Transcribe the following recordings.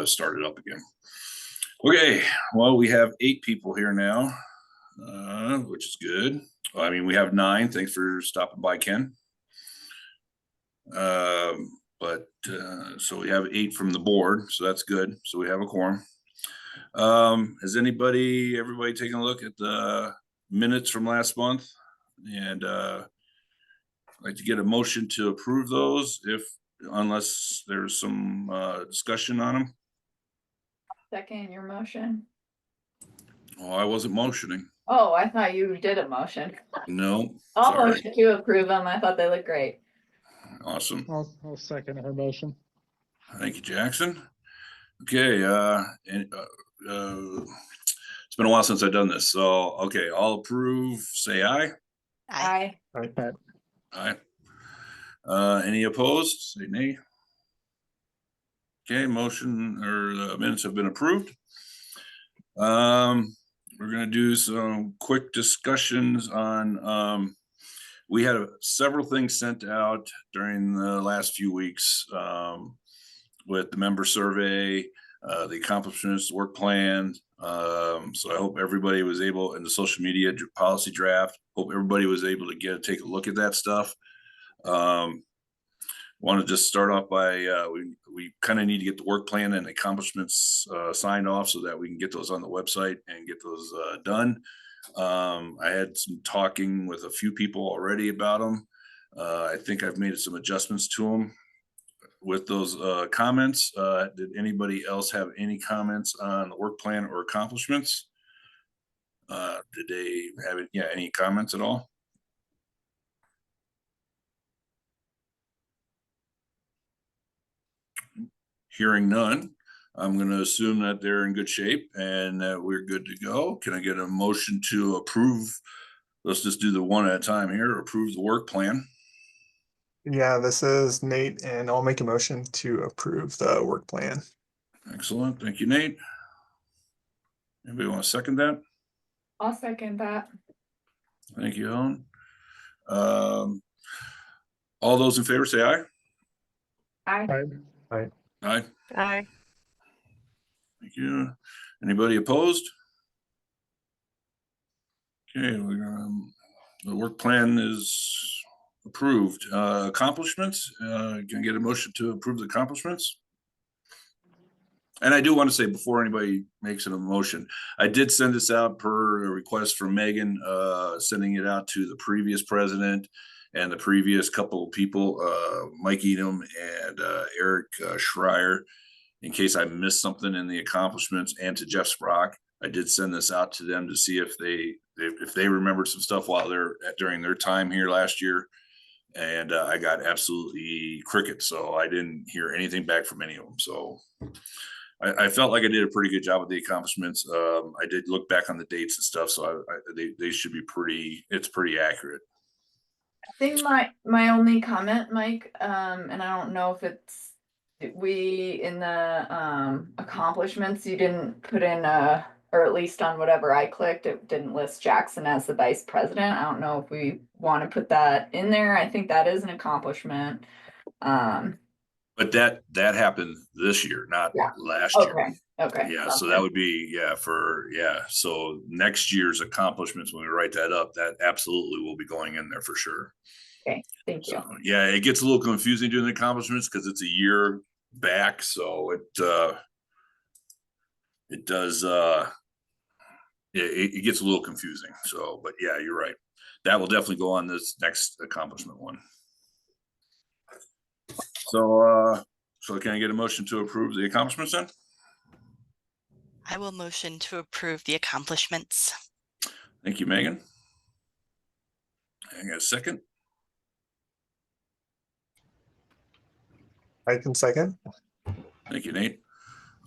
Start it up again. Okay, well, we have 8 people here now, which is good. Well, I mean, we have 9. Thanks for stopping by, Ken. So we have 8 from the board, so that's good. So we have a quorum. Has everybody taken a look at the minutes from last month? And I'd like to get a motion to approve those unless there's some discussion on them. Second your motion. Oh, I wasn't motioning. Oh, I thought you did a motion. No. I'll sorry. motion to approve them. I thought they looked great. Awesome. I'll second her motion. Thank you, Jackson. Okay, it's been a while since I've done this. So, okay, I'll approve, say aye. Aye. Aye. Any opposed? Say nay. Okay, motion or the minutes have been approved. We're gonna do some quick discussions on, we had several things sent out during the last few weeks, with the member survey, the accomplishments, work plan. So I hope everybody was able, in the social media policy draft, hope everybody was able to take a look at that stuff. Want to just start off by, we kind of need to get the work plan and accomplishments signed off so that we can get those on the website and get those done. I had some talking with a few people already about them. I think I've made some adjustments to them with those comments. Did anybody else have any comments on the work plan or accomplishments? Did they have any comments at all? Hearing none, I'm going to assume that they're in good shape and that we're good to go. Can I get a motion to approve? Let's just do the one at a time here. Approve the work plan. Yeah, this is Nate, and I'll make a motion to approve the work plan. Excellent. Thank you, Nate. Anybody want to second that? I'll second that. Thank you, Helen. All those in favor say aye. Aye. Aye. Aye. Aye. Thank you. Anybody opposed? Okay, the work plan is approved. Accomplishments, can I get a motion to approve the accomplishments? And I do want to say, before anybody makes an motion, I did send this out per a request from Megan, sending it out to the previous president and the previous couple of people, Mike Edom and Eric Schreier, in case I missed something in the accomplishments, and to Jeff Sprock. I did send this out to them to see if they remembered some stuff during their time here last year. And I got absolutely cricket, so I didn't hear anything back from any of them. So I felt like I did a pretty good job with the accomplishments. I did look back on the dates and stuff, so they should be it's pretty accurate. I think my only comment, Mike, and I don't know if it's in the accomplishments, you didn't put in or at least on whatever I clicked, it didn't list Jackson as the vice president. I don't know if we want to put that in there. I think that is an accomplishment. But that happened this year, not last year. Okay. Yeah, so that would be so next year's accomplishments, when we write that up, that absolutely will be going in there for sure. Okay, thank you. So, yeah, it gets a little confusing doing the accomplishments because it's a year back, so it does it gets a little confusing. So, but yeah, you're right. That will definitely go on this next accomplishment one. So can I get a motion to approve the accomplishments then? I will motion to approve the accomplishments. Thank you, Megan. I got a second. I can second. Thank you, Nate.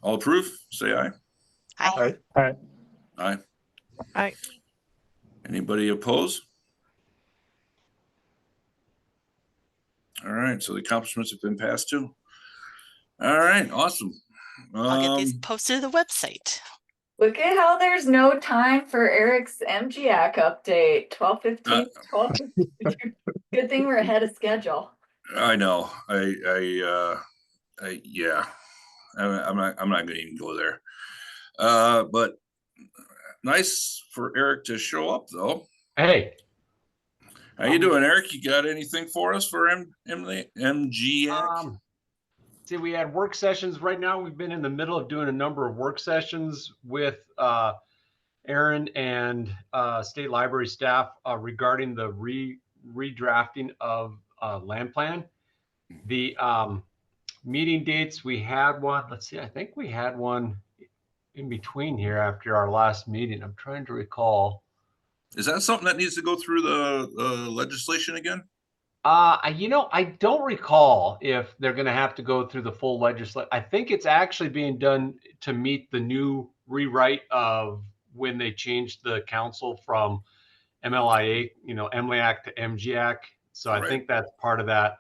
All approve, say aye. Aye. Aye. Aye. Aye. Anybody oppose? All right, so the accomplishments have been passed too. All right, awesome. I'll get these posted to the website. Look at how there's no time for Eric's MGAC update. 12:15. 12:15. Good thing we're ahead of schedule. I know. I'm not gonna even go there. But nice for Eric to show up though. Hey, How you doing, Eric? You got anything for us for MG? see, we had work sessions right now. We've been in the middle of doing a number of work sessions with Aaron and state library staff regarding the redrafting of land plan. The meeting dates, we had one. Let's see, I think we had one in between here after our last meeting. I'm trying to recall. Is that something that needs to go through the legislation again? I don't recall if they're going to have to go through the full legislation. I think it's actually being done to meet the new rewrite of when they changed the council from MLIA, MLIAC to MGAC. So I Right. think that's part of that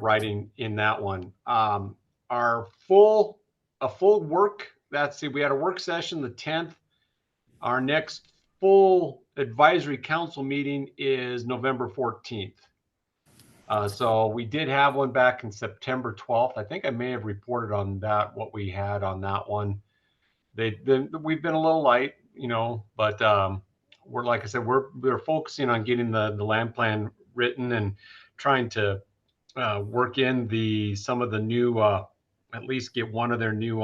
writing in that one. Our full work. We had a work session the 10th. Our next full advisory council meeting is November 14th. So we did have one back in September 12th. I think I may have reported on that, what we had on that one. We've been a little light, but we're, like I said, we're focusing on getting the land plan written and trying to work in some of the new, at least get one of their new.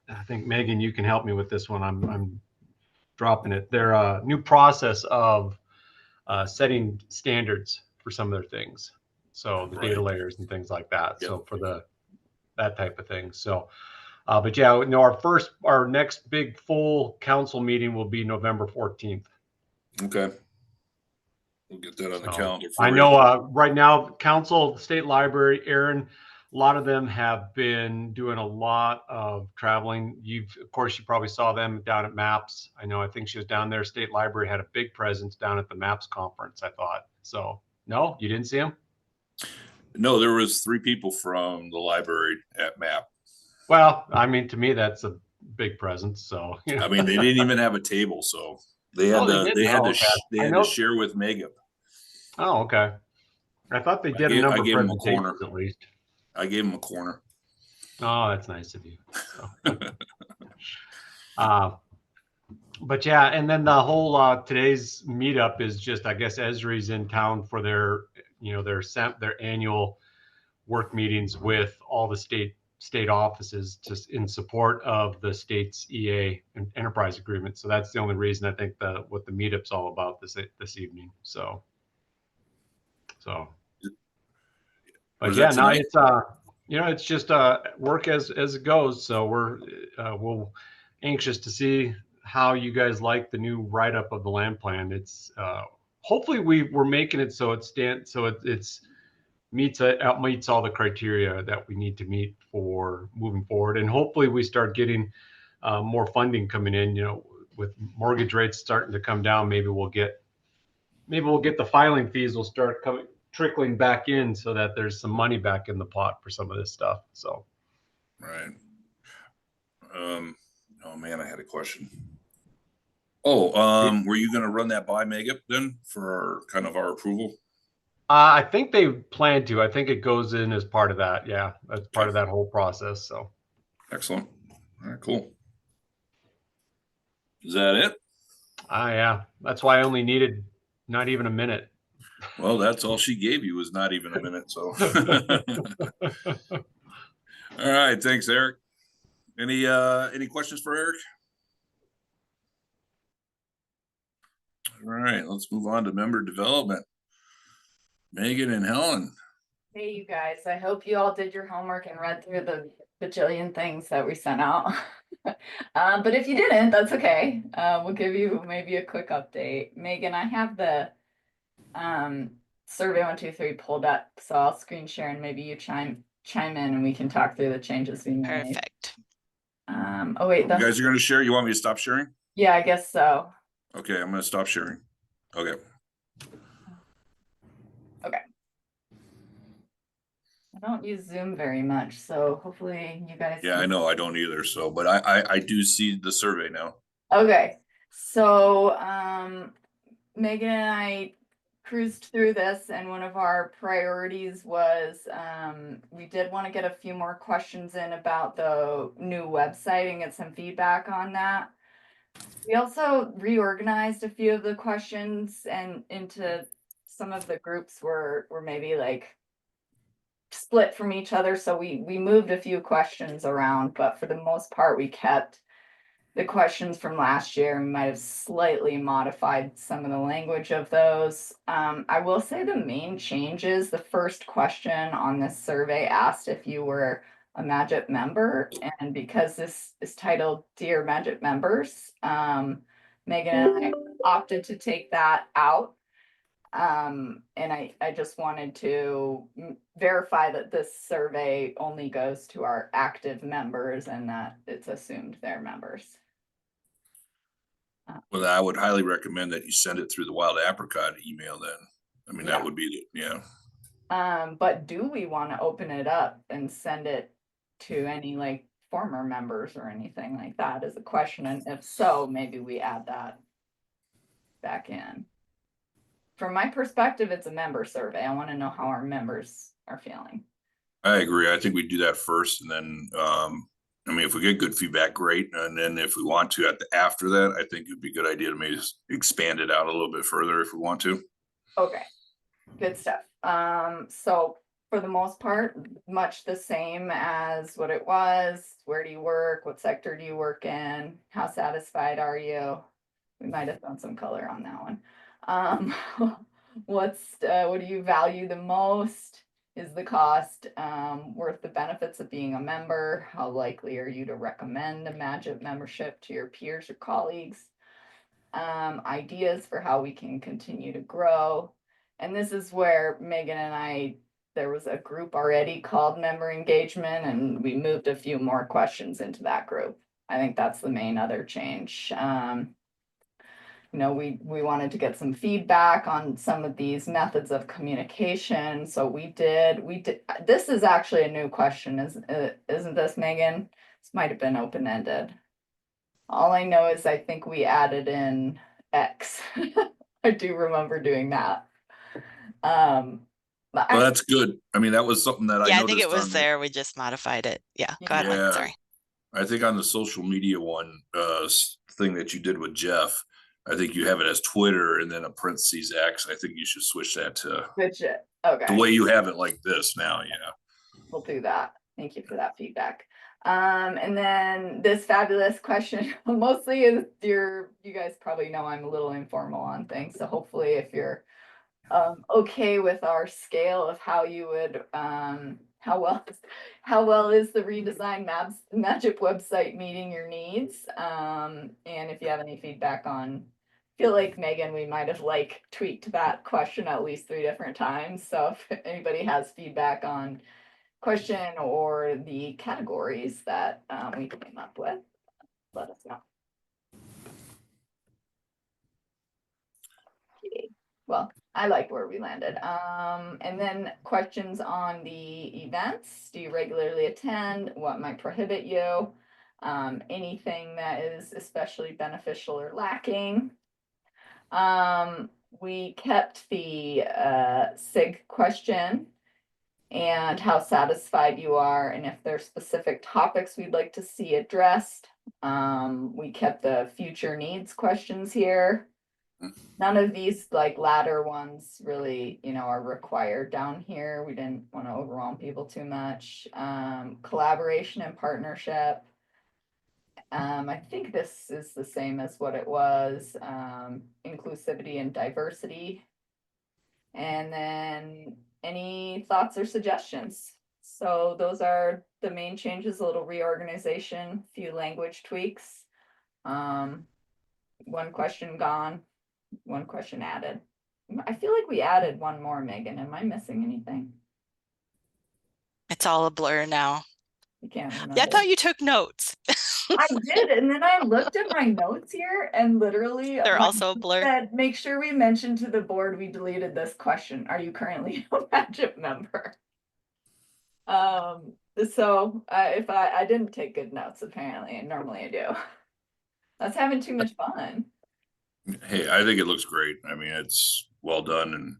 I think Megan, you can help me with this one. I'm dropping it. Their new process of setting standards for some of their things. So the data Right. layers and things like that. Yep. So for that type of thing. So, but yeah, our next big full council meeting will be November 14th. Okay. We'll get that on the calendar. I know right now, council, state library, Aaron, a lot of them have been doing a lot of traveling. Of course, you probably saw them down at MAPS. I think she was down there. State library had a big presence down at the MAPS conference, I thought. So no, you didn't see them? No, there was 3 people from the library at MAP. Well, to me, that's a big presence. So, I mean, they didn't even have a table, so they had to share with Magip. Oh, okay. I thought they did a number of presentations at least. I gave him a corner. Oh, that's nice of you. So. But yeah, and then the whole today's meetup is just, I guess Esri's in town for their annual work meetings with all the state offices just in support of the state's EA and enterprise agreement. So that's the only reason I think what the meetup's all about this evening. So. But yeah, no, it's it's just work as it goes. So we're anxious to see how you guys like the new write-up of the land plan. It's hopefully we're making it so it meets all the criteria that we need to meet for moving forward, and hopefully we start getting more funding coming in. With mortgage rates starting to come down, maybe we'll get the filing fees will start trickling back in so that there's some money back in the pot for some of this stuff. So. Right. Oh man, I had a question. Oh, were you going to run that by Magip then for our approval? I think they plan to. I think it goes in as part of that. Yeah, that's part of that whole process. So. Excellent. All right, cool. Is that it? Yeah. That's why I only needed not even a minute. Well, that's all she gave you was not even a minute. So. All right. Thanks, Eric. Any questions for Eric? All right, let's move on to member development. Megan and Helen. Hey, you guys, I hope you all did your homework and read through the bajillion things that we sent out. But if you didn't, that's okay. We'll give you maybe a quick update. Megan, I have the survey 123 pulled up, so I'll screen share and maybe you chime in and we can talk through the changes we made. Perfect. Oh wait, You guys are going to share? You want me to stop sharing? Yeah, I guess so. Okay, I'm going to stop sharing. Okay. I don't use Zoom very much, so hopefully you guys. Yeah, I know I don't either. So, but I do see the survey now. Okay, so Megan and I cruised through this, and one of our priorities was, we did want to get a few more questions in about the new website and get some feedback on that. We also reorganized a few of the questions and into some of the groups were maybe like split from each other, so we moved a few questions around, but for the most part, we kept the questions from last year. We might have slightly modified some of the language of those. I will say the main changes, the first question on this survey asked if you were a Magip member, and because this is titled Dear Magip Members, Megan and I opted to take that out. And I just wanted to verify that this survey only goes to our active members and that it's assumed they're members. Well, I would highly recommend that you send it through the Wild Apricot email then. I mean, Yeah. that would be, yeah. But do we want to open it up and send it to any like former members or anything like that is a question, and if so, maybe we add that back in. From my perspective, it's a member survey. I want to know how our members are feeling. I agree. I think we do that first and then, I mean, if we get good feedback, great. And then if we want to after that, I think it'd be a good idea to maybe expand it out a little bit further if we want to. Okay, good stuff. So for the most part, much the same as what it was. Where do you work? What sector do you work in? How satisfied are you? We might have thrown some color on that one. What do you value the most? Is the cost worth the benefits of being a member? How likely are you to recommend a Magip membership to your peers or colleagues? Ideas for how we can continue to grow. And this is where Megan and I, there was a group already called member engagement, and we moved a few more questions into that group. I think that's the main other change. You know, we wanted to get some feedback on some of these methods of communication. So we did, this is actually a new question, isn't this, Megan? This might have been open-ended. All I know is I think we added in X. I do remember doing that. But Well, that's good. I mean, that was something that I Yeah, I noticed. think it was on there. We just modified it. Yeah, go ahead, Mike, Yeah. sorry. I think on the social media one, thing that you did with Jeff, I think you have it as Twitter and then a parentheses X. I think you should switch that to okay. the way you have it like this now. Yeah. We'll do that. Thank you for that feedback. And then this fabulous question mostly is you guys probably know I'm a little informal on things. So hopefully if you're okay with our scale of how you would, how well is the redesigned Magip website meeting your needs? And if you have any feedback on, feel like Megan, we might have like tweaked that question at least 3 different times. So if anybody has feedback on question or the categories that we came up with, let us know. Okay. Well, I like where we landed. And then questions on the events. Do you regularly attend? What might prohibit you? Anything that is especially beneficial or lacking? We kept the SIG question and how satisfied you are, and if there's specific topics we'd like to see addressed. We kept the future needs questions here. None of these like latter ones really, you know, are required down here. We didn't want to overwhelm people too much. Collaboration and partnership. I think this is the same as what it was. Inclusivity and diversity. And then any thoughts or suggestions? So those are the main changes, a little reorganization, few language tweaks. One question gone, one question added. I feel like we added one more, Megan. Am I missing anything? It's all a blur now. I can't remember. Yeah, I thought you took notes. I did, and then I looked at my notes here and literally They're my also a blur. said, make sure we mention to the board we deleted this question. Are you currently a Magip member? So if I didn't take good notes, apparently, and normally I do. I was having too much fun. Hey, I think it looks great. I mean, well done. And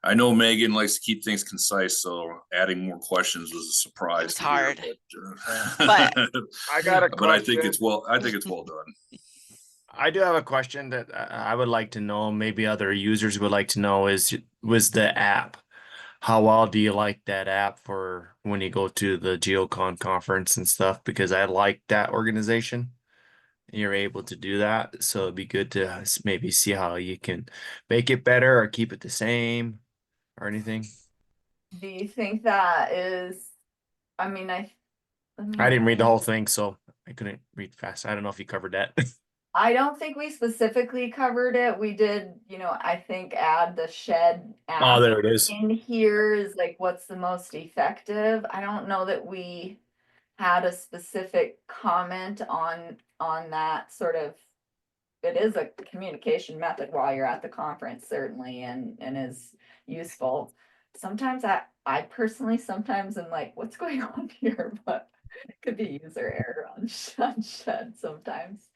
I know Megan likes to keep things concise, so adding more questions was a surprise. was to hear, hard. But, I got a but I think question. it's well. I think it's well done. I do have a question that I would like to know, maybe other users would like to know was the app. How well do you like that app for when you go to the GeoCon conference and stuff? Because I like that organization. You're able to do that. So it'd be good to maybe see how you can make it better or keep it the same or anything. Do you think that is, I mean, I didn't read the whole thing, so I couldn't read fast. I don't know if you covered that. I don't think we specifically covered it. We did, I think add the shed Oh, app there it is. in here is like what's the most effective. I don't know that we had a specific comment on that sort of. It is a communication method while you're at the conference, certainly, and is useful. Sometimes I personally sometimes am like, what's going on here? But it could be user error on Shed sometimes.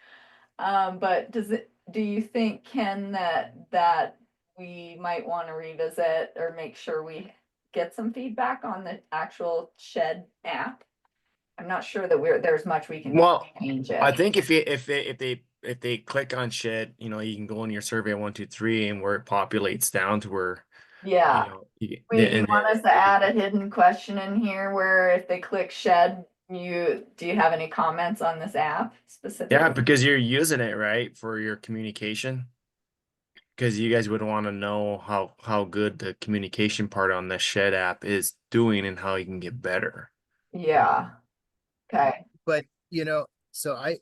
But do you think, Ken, that we might want to revisit or make sure we get some feedback on the actual Shed app? I'm not sure that there's much we can Well, change it. I think if they click on Shed, you can go in your survey 1, 2, 3, and where it populates down to where Yeah. you You want us to add a hidden question in here where if they click Shed, do you have any comments on this app specifically? yeah, because you're using it right for your communication. Because you guys would want to know how good the communication part on the Shed app is doing and how you can get better. Yeah. Okay. But so I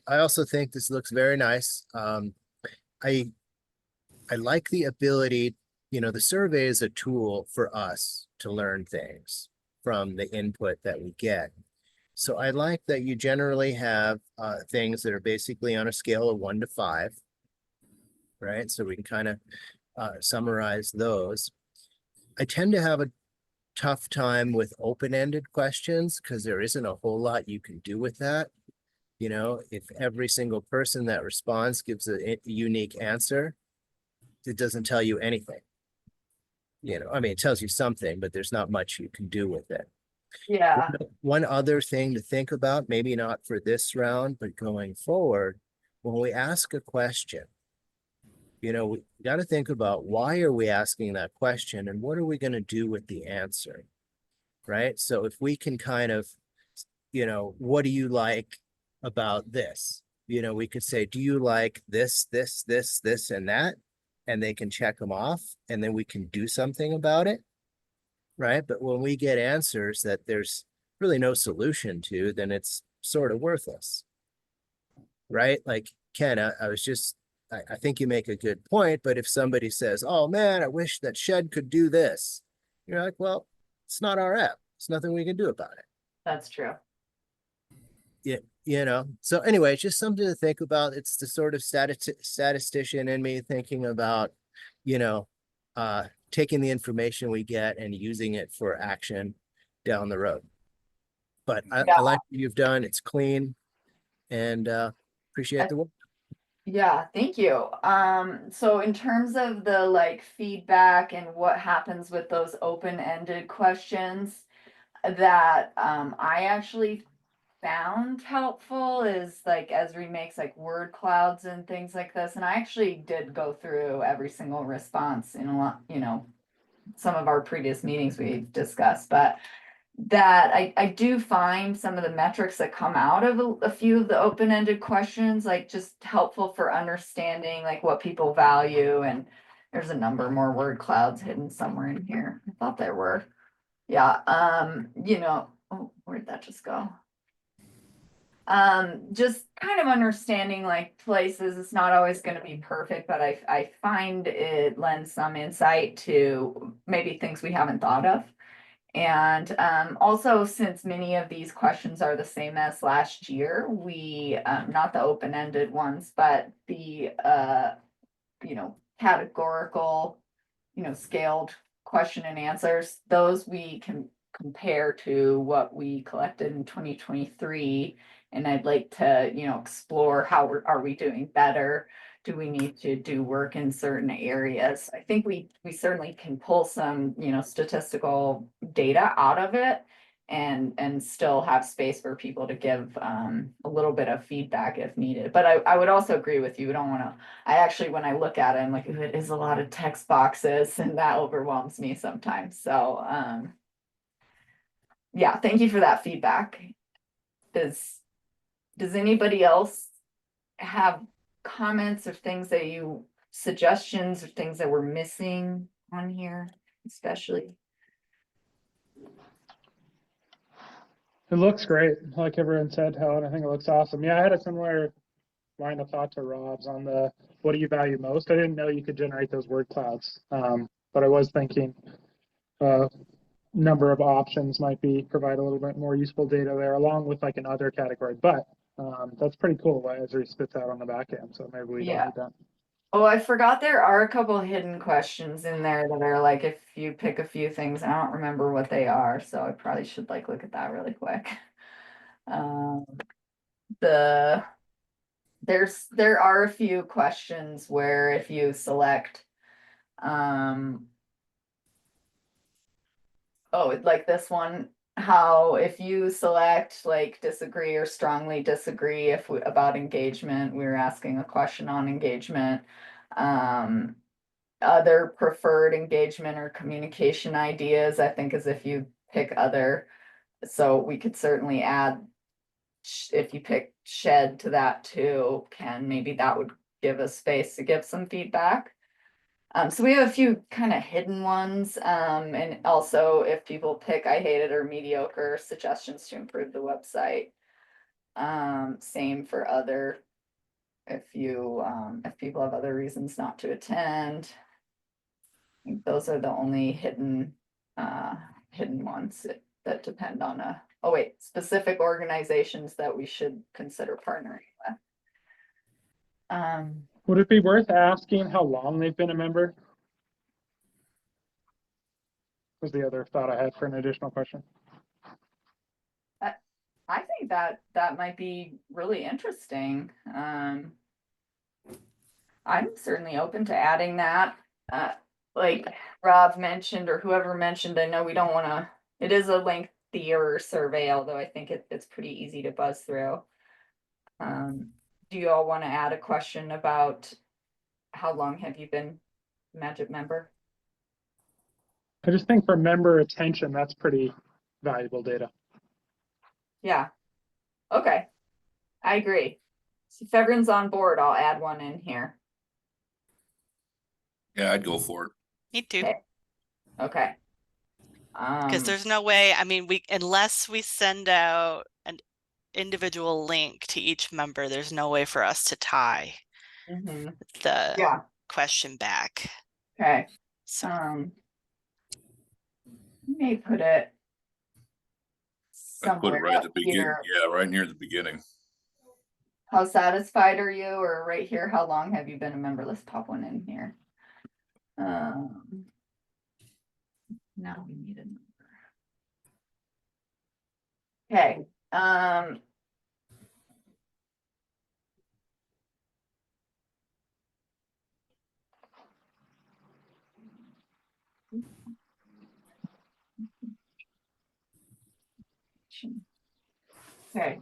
also think this looks very nice. I like the ability, the survey is a tool for us to learn things from the input that we get. So I like that you generally have things that are basically on a scale of 1 to 5, right? So we can kind of summarize those. I tend to have a tough time with open-ended questions because there isn't a whole lot you can do with that. If every single person that responds gives a unique answer, it doesn't tell you anything. It tells you something, but there's not much you can do with it. Yeah. One other thing to think about, maybe not for this round, but going forward, when we ask a question, we got to think about why are we asking that question and what are we going to do with the answer, right? So if we can kind of, what do you like about this? We could say, do you like this, and that? And they can check them off and then we can do something about it, right? But when we get answers that there's really no solution to, then it's sort of worthless, right? Like Ken, I think you make a good point, but if somebody says, oh man, I wish that Shed could do this, you're like, it's not our app. There's nothing we can do about it. That's true. So anyway, it's just something to think about. It's the sort of statistician in me thinking about, taking the information we get and using it for action down the road. But I like what you've done. It's clean and appreciate the work. Yeah, thank you. So in terms of the feedback and what happens with those open-ended questions that I actually found helpful is Esri makes word clouds and things like this. And I actually did go through every single response in a lot, some of our previous meetings we've discussed, but that I do find some of the metrics that come out of a few of the open-ended questions, just helpful for understanding what people value. And there's a number more word clouds hidden somewhere in here. I thought there were. Yeah. Oh, where'd that just go? Just kind of understanding places. It's not always going to be perfect, but I find it lends some insight to maybe things we haven't thought of. And also, since many of these questions are the same as last year, we not the open-ended ones, but the categorical, scaled question and answers, those we can compare to what we collected in 2023. And I'd like to, explore how are we doing better do we need to do work in certain areas? I think we certainly can pull some, statistical data out of it and still have space for people to give a little bit of feedback if needed. But I would also agree with you. We don't want to, I actually, when I look at it, I'm like, it is a lot of text boxes and that overwhelms me sometimes. So yeah, thank you for that feedback. Does anybody else have comments or things that suggestions or things that we're missing on here, especially? It looks great. Like everyone said, Helen, I think it looks awesome. Yeah, I had a similar line of thought to Rob's on the what do you value most? I didn't know you could generate those word clouds. But I was thinking number of options might provide a little bit more useful data there along with like another category. But that's pretty cool what Esri spits out on the back end. So maybe we don't need that. Oh, I forgot there are a couple hidden questions in there that are like, if you pick a few things, I don't remember what they are, so I probably should like look at that really quick. There are a few questions where if you select, like this one, how if you select like disagree or strongly disagree about engagement, we were asking a question on engagement. Other preferred engagement or communication ideas, I think, is if you pick other. So we could certainly add, if you pick shed to that too, Ken, maybe that would give us space to give some feedback. So we have a few kind of hidden ones. And also if people pick I hate it or mediocre, suggestions to improve the website. Same for other, if people have other reasons not to attend. I think those are the only hidden ones that depend on specific organizations that we should consider partnering with. Would it be worth asking how long they've been a member? Was the other thought I had for an additional question. I think that might be really interesting. I'm certainly open to adding that. Like Rob mentioned or whoever mentioned, I know we don't want to, it is a lengthier survey, although I think it's pretty easy to buzz through. Do you all want to add a question about how long have you been a Magip member? I just think for member attention, that's pretty valuable data. Yeah. Okay. I agree. So if everyone's on board, I'll add one in here. Yeah, I'd go for it. Me too. Okay. Because there's no way, I mean, unless we send out an individual link to each member, there's no way for us to tie the question back. Okay. So You may put it I'd put it somewhere right at up the beginning. here. Yeah, right near the beginning. How satisfied are you? Or right here, how long have you been a member? Let's pop one in here. Now we need a number. Okay. Okay.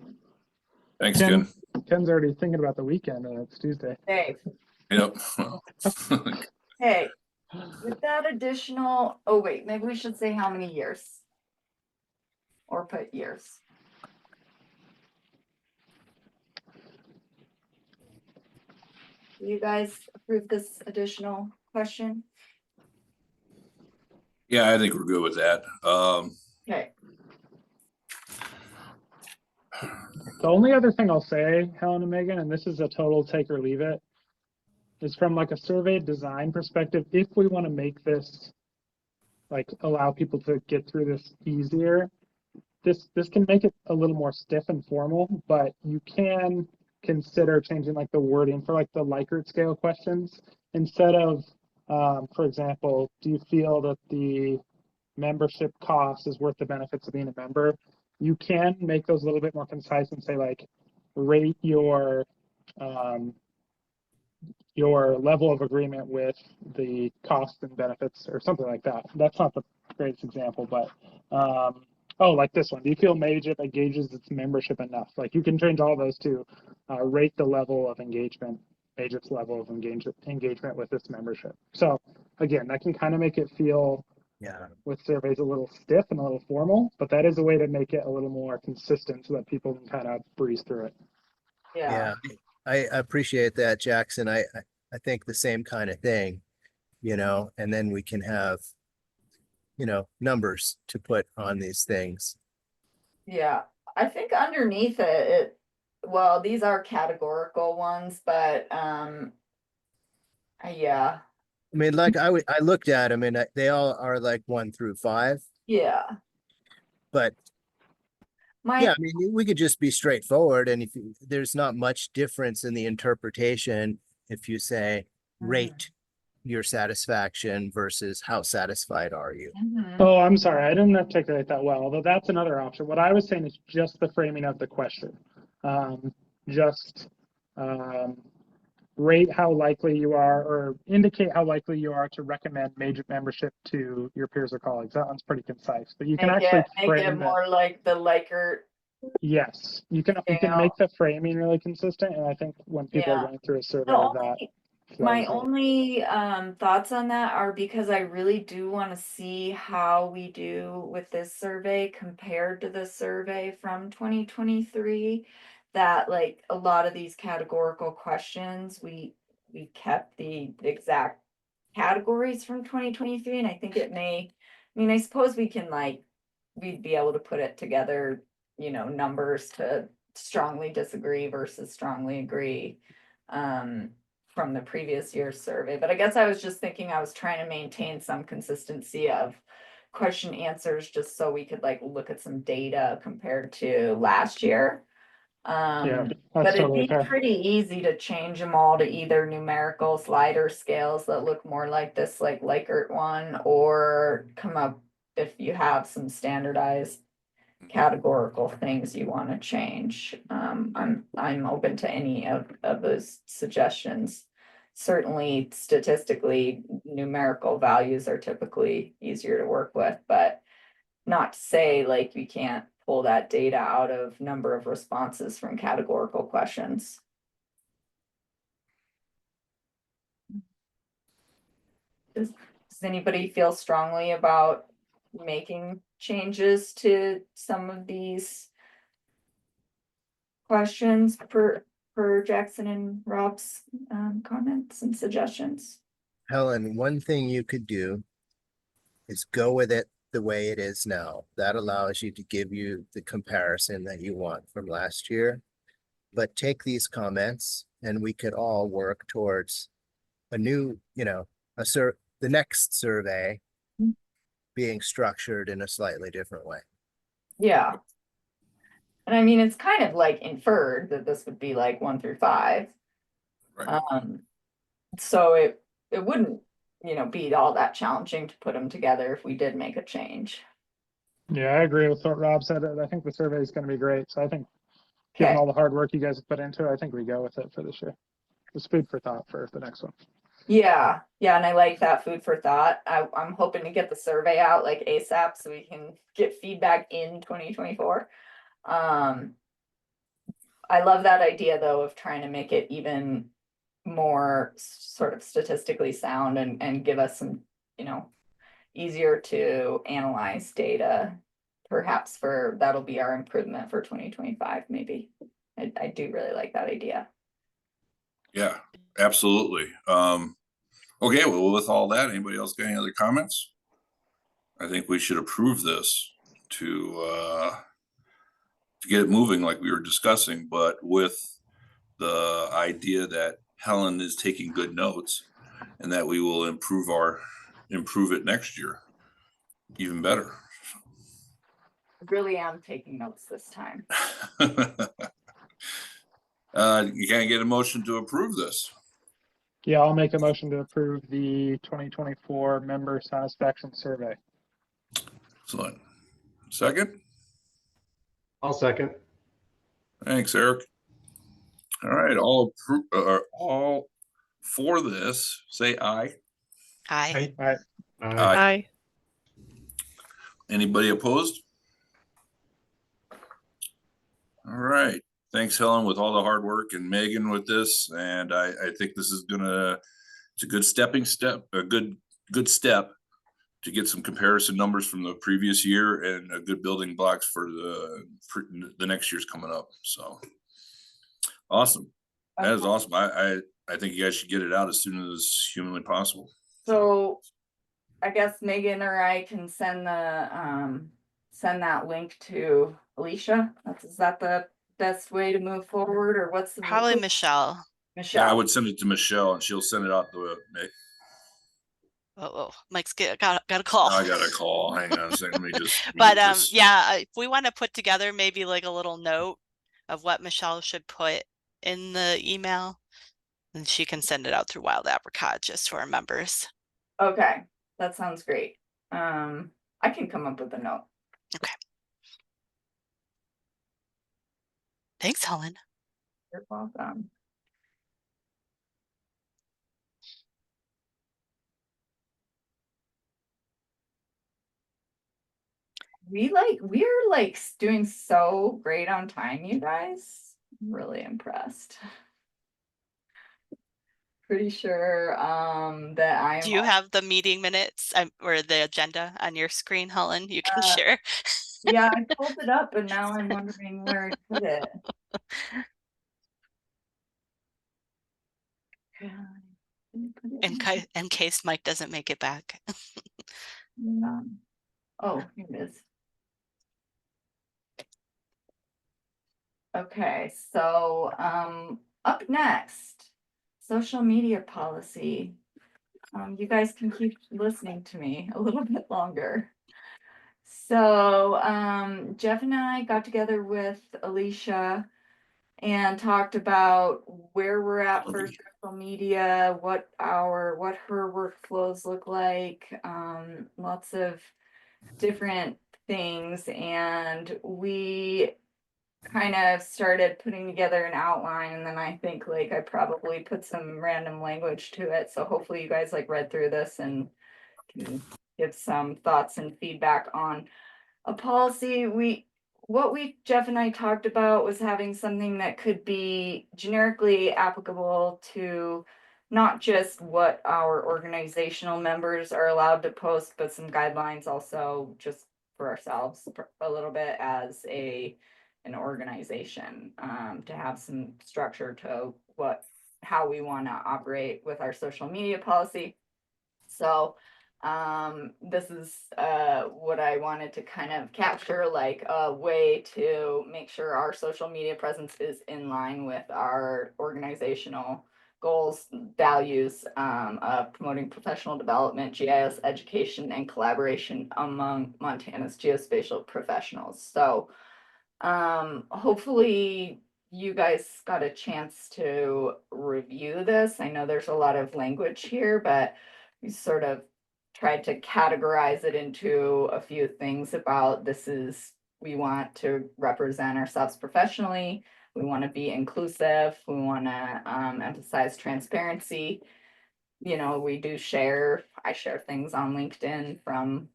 Thanks, Ken. Ken. Ken's already thinking about the weekend and it's Tuesday. Dave. Yep. Hey, with that additional, oh wait, maybe we should say how many years? Or put years. Do you guys approve this additional question? Yeah, I think we're good with that. Okay. The only other thing I'll say, Helen and Megan, and this is a total take or leave it, is from like a survey design perspective, if we want to make this like allow people to get through this easier, this can make it a little more stiff and formal, but you can consider changing like the wording for like the Likert scale questions instead of, for example, do you feel that the membership cost is worth the benefits of being a member? You can make those a little bit more concise and say like, rate your your level of agreement with the costs and benefits or something like that. That's not the greatest example, but oh, like this one. Do you feel Magip engages its membership enough? Like you can change all those to rate the level of engagement, Magip's level of engagement with its membership. So again, that can kind of make it feel with surveys a little stiff and a little formal, but that is a way to make it a little more consistent so that people can kind of breeze through it. Yeah, I appreciate that, Jackson. I think the same kind of thing, and then we can have, numbers to put on these things. Yeah, I think underneath it, well, these are categorical ones, but yeah. I mean, like I looked at them and they all are like 1 through 5, Yeah. but yeah, I mean, we could just be straightforward, and there's not much difference in the interpretation if you say rate your satisfaction versus how satisfied are you. Oh, I'm sorry, I didn't articulate that well, although that's another option. What I was saying is just the framing of the question. Rate how likely you are, or indicate how likely you are to recommend Magip membership to your peers or colleagues. That one's pretty concise, but you can actually make it more like the Likert. Yes, you can make the framing really consistent, and I think when people are going through a survey, my only thoughts on that are because I really do want to see how we do with this survey compared to the survey from 2023. That like a lot of these categorical questions, we kept the exact categories from 2023, and I think it may, I mean, I suppose we can we'd be able to put it together, numbers to strongly disagree versus strongly agree from the previous year's survey. But I guess I was just thinking I was trying to maintain some consistency of question answers just so we could look at some data compared to last year. But it'd be pretty easy to change them all to either numerical slider scales that look more like this Likert one, or come up if you have some standardized categorical things you want to change. I'm open to any of those suggestions. Certainly statistically, numerical values are typically easier to work with, but not to say we can't pull that data out of number of responses from categorical questions. Does anybody feel strongly about making changes to some of these questions per Jackson and Rob's comments and suggestions? Helen, one thing you could do is go with it the way it is now. That allows you to give you the comparison that you want from last year. But take these comments and we could all work towards a new, the next survey being structured in a slightly different way. Yeah. And I mean, it's kind of inferred that this would be 1 through 5. Right. So it wouldn't, be all that challenging to put them together if we did make a change. Yeah, I agree with what Rob said. I think the survey is going to be great. So I think given all the hard work you guys have put into it, I think we go with it for this year. Just food for thought for the next one. Yeah, and I like that food for thought. I'm hoping to get the survey out ASAP so we can get feedback in 2024. I love that idea though of trying to make it even more sort of statistically sound and give us some, easier to analyze data. Perhaps that'll be our improvement for 2025, maybe. I do really like that idea. Yeah, absolutely. Okay, well, with all that, anybody else got any other comments? I think we should approve this to get it moving like we were discussing, but with the idea that Helen is taking good notes and that we will improve it next year even better. I really am taking notes this time. You can't get a motion to approve this. Yeah, I'll make a motion to approve the 2024 member satisfaction survey. Excellent. Second? I'll second. Thanks, Eric. All right, all for this, say aye. Aye. All right. Aye. Anybody opposed? All right. Thanks, Helen, with all the hard work, and Megan with this. And I think this is it's a good stepping step, a good step to get some comparison numbers from the previous year and a good building blocks for the next year's coming up. So awesome. That is awesome. I think you guys should get it out as soon as humanly possible. So I guess Megan or I can send that link to Alicia. Is that the best way to move forward, or what's the Probably Michelle. Michelle? Yeah, I would send it to Michelle and she'll send it out to Nick. Oh, Mike's got a call. I got a call. Hang on a second. Let me just. But yeah, if we want to put together maybe like a little note of what Michelle should put in the email, then she can send it out through Wild Apricot just to our members. Okay, that sounds great. I can come up with a note. Okay. Thanks, Helen. You're welcome. We're like doing so great on time, you guys. I'm really impressed. Pretty sure that I'm. Do you have the meeting minutes or the agenda on your screen, Helen? You can share. Yeah, I pulled it up, and now I'm wondering where I put it. In case Mike doesn't make it back. Yeah. Oh, here it is. Okay, so up next, social media policy. You guys can keep listening to me a little bit longer. So Jeff and I got together with Alicia and talked about where we're at for social media, what her workflows look like, lots of different things, and we kind of started putting together an outline, and then I think like I probably put some random language to it, so hopefully you guys like read through this and can give some thoughts and feedback on a policy. Jeff and I talked about was having something that could be generically applicable to not just what our organizational members are allowed to post, but some guidelines also just for ourselves a little bit as an organization, to have some structure to how we want to operate with our social media policy. So this is what I wanted to kind of capture, like a way to make sure our social media presence is in line with our organizational goals, values, of promoting professional development, GIS education, and collaboration among Montana's geospatial professionals. So hopefully you guys got a chance to review this. I know there's a lot of language here, but we sort of tried to categorize it into a few things about we want to represent ourselves professionally. We want to be inclusive. We want to emphasize transparency. I share things on LinkedIn from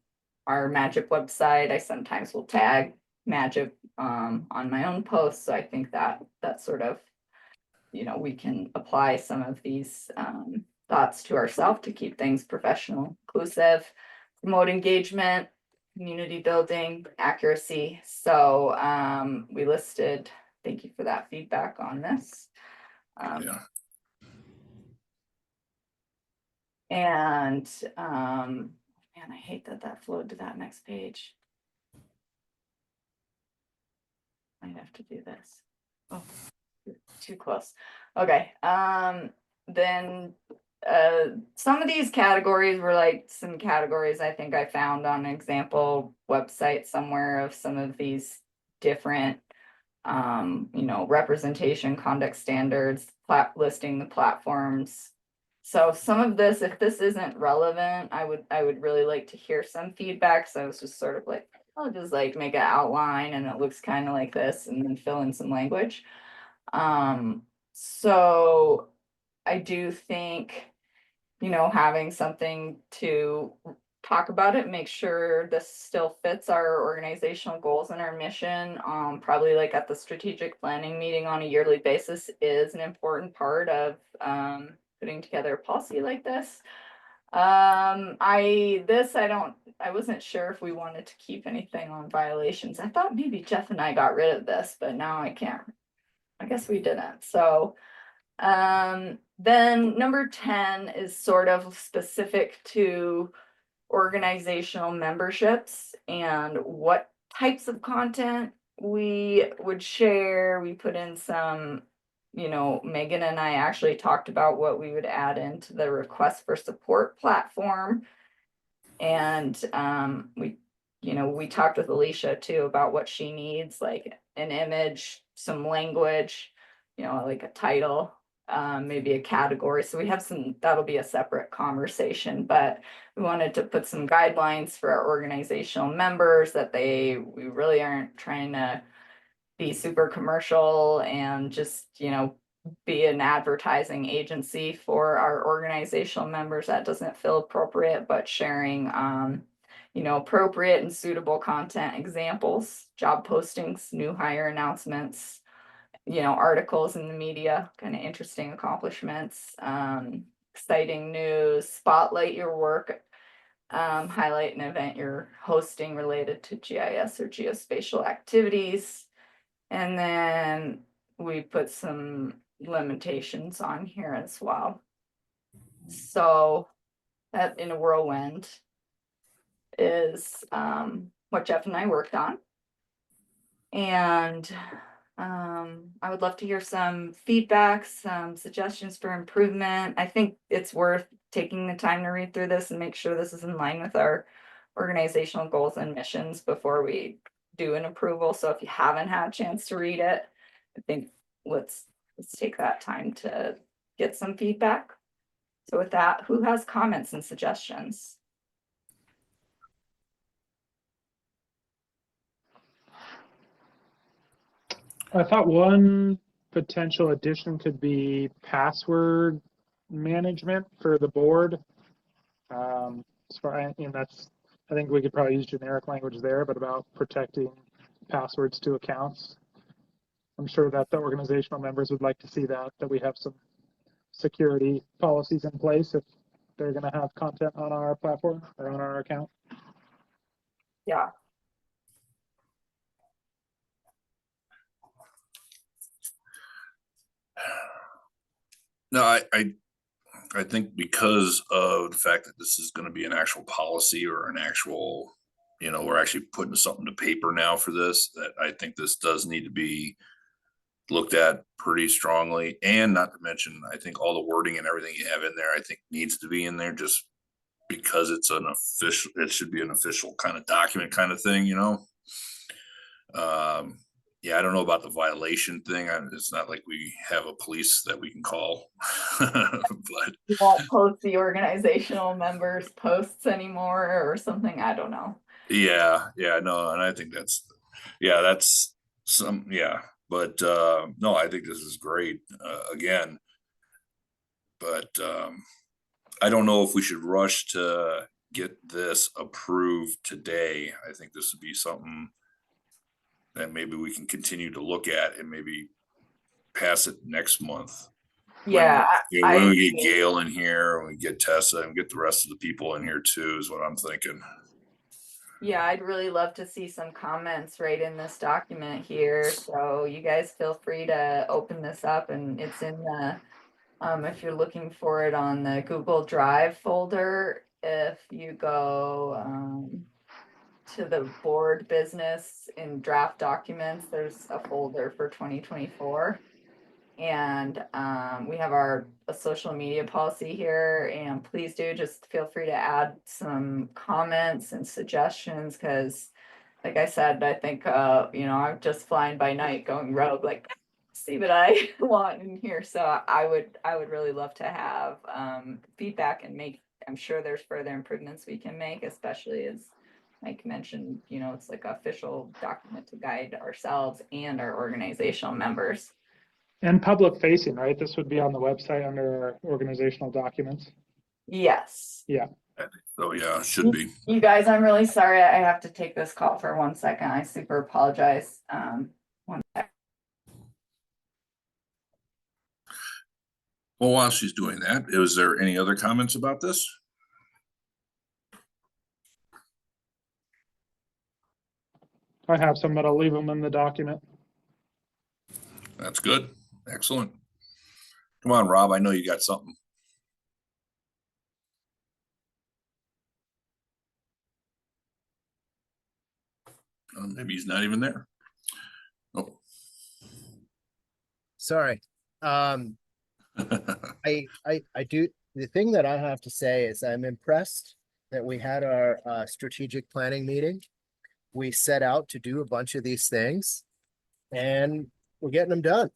our Magip website. I sometimes will tag Magip on my own posts. So I think that sort of, we can apply some of these thoughts to ourselves to keep things professional, inclusive, promote engagement, community building, accuracy. So we listed, thank you for that feedback on this. Yeah. And man, I hate that flowed to that next page. Might have to do this. Oh, too close. Okay. Then some of these categories were like some categories I think I found on an example website somewhere of some of these different representation, conduct standards, listing the platforms. So some of this, if this isn't relevant, I would really like to hear some feedback. So I was just sort of like, I'll just like make an outline and it looks kind of like this and then fill in some language. So I do think, having something to talk about it, make sure this still fits our organizational goals and our mission, probably like at the strategic planning meeting on a yearly basis is an important part of putting together a policy like this. I wasn't sure if we wanted to keep anything on violations. I thought maybe Jeff and I got rid of this, but now I guess we didn't. So then number 10 is sort of specific to organizational memberships and what types of content we would share. We put in some, Megan and I actually talked about what we would add into the request for support platform. And we talked with Alicia too about what she needs, like an image, some language, like a title, maybe a category. So we have that'll be a separate conversation, but we wanted to put some guidelines for our organizational members that we really aren't trying to be super commercial and just, be an advertising agency for our organizational members. That doesn't feel appropriate, but sharing, appropriate and suitable content examples, job postings, new hire announcements, articles in the media, kind of interesting accomplishments, exciting news, spotlight your work, highlight an event you're hosting related to GIS or geospatial activities. And then we put some limitations on here as well. So that in a whirlwind is what Jeff and I worked on. And I would love to hear some feedback, some suggestions for improvement. I think it's worth taking the time to read through this and make sure this is in line with our organizational goals and missions before we do an approval. So if you haven't had a chance to read it, I think let's take that time to get some feedback. So with that, who has comments and suggestions? I thought one potential addition could be password management for the board. I think we could probably use generic language there, but about protecting passwords to accounts. I'm sure that the organizational members would like to see that we have some security policies in place if they're going to have content on our platform or on our account. Yeah. No, I think because of the fact that this is going to be an actual policy or an actual, we're actually putting something to paper now for this, that I think this does need to be looked at pretty strongly. And not to mention, I think all the wording and everything you have in there, I think needs to be in there just because it should be an official kind of document kind of thing, yeah, I don't know about the violation thing. It's not like we have a police that we can call, but You won't post the organizational members' posts anymore or something. I don't know. yeah, no, and I think that's but no, I think this is great again, but I don't know if we should rush to get this approved today. I think this would be something that maybe we can continue to look at and maybe pass it next month. Yeah. When we get Gail in here, when we get Tessa and get the rest of the people in here too, is what I'm thinking. Yeah, I'd really love to see some comments right in this document here. So you guys feel free to open this up, and it's in the, if you're looking for it on the Google Drive folder, if you go to the board business in draft documents, there's a folder for 2024. And we have a social media policy here, and please do just feel free to add some comments and suggestions, because like I said, I think I'm just flying by night going rogue, like see what I want in here. So I would really love to have feedback and I'm sure there's further improvements we can make, especially as Mike mentioned, it's like an official document to guide ourselves and our organizational members. And public facing, right? This would be on the website under our organizational documents. Yes. So yeah, it should be. You guys, I'm really sorry. I have to take this call for 1 second. I super apologize. One sec. Well, while she's doing that, is there any other comments about this? I have some, but I'll leave them in the document. That's good. Excellent. Come on, Rob. I know you got something. Maybe he's not even there. Oh. Sorry. I do, the thing that I have to say is I'm impressed that we had our strategic planning meeting. We set out to do a bunch of these things and we're getting them done.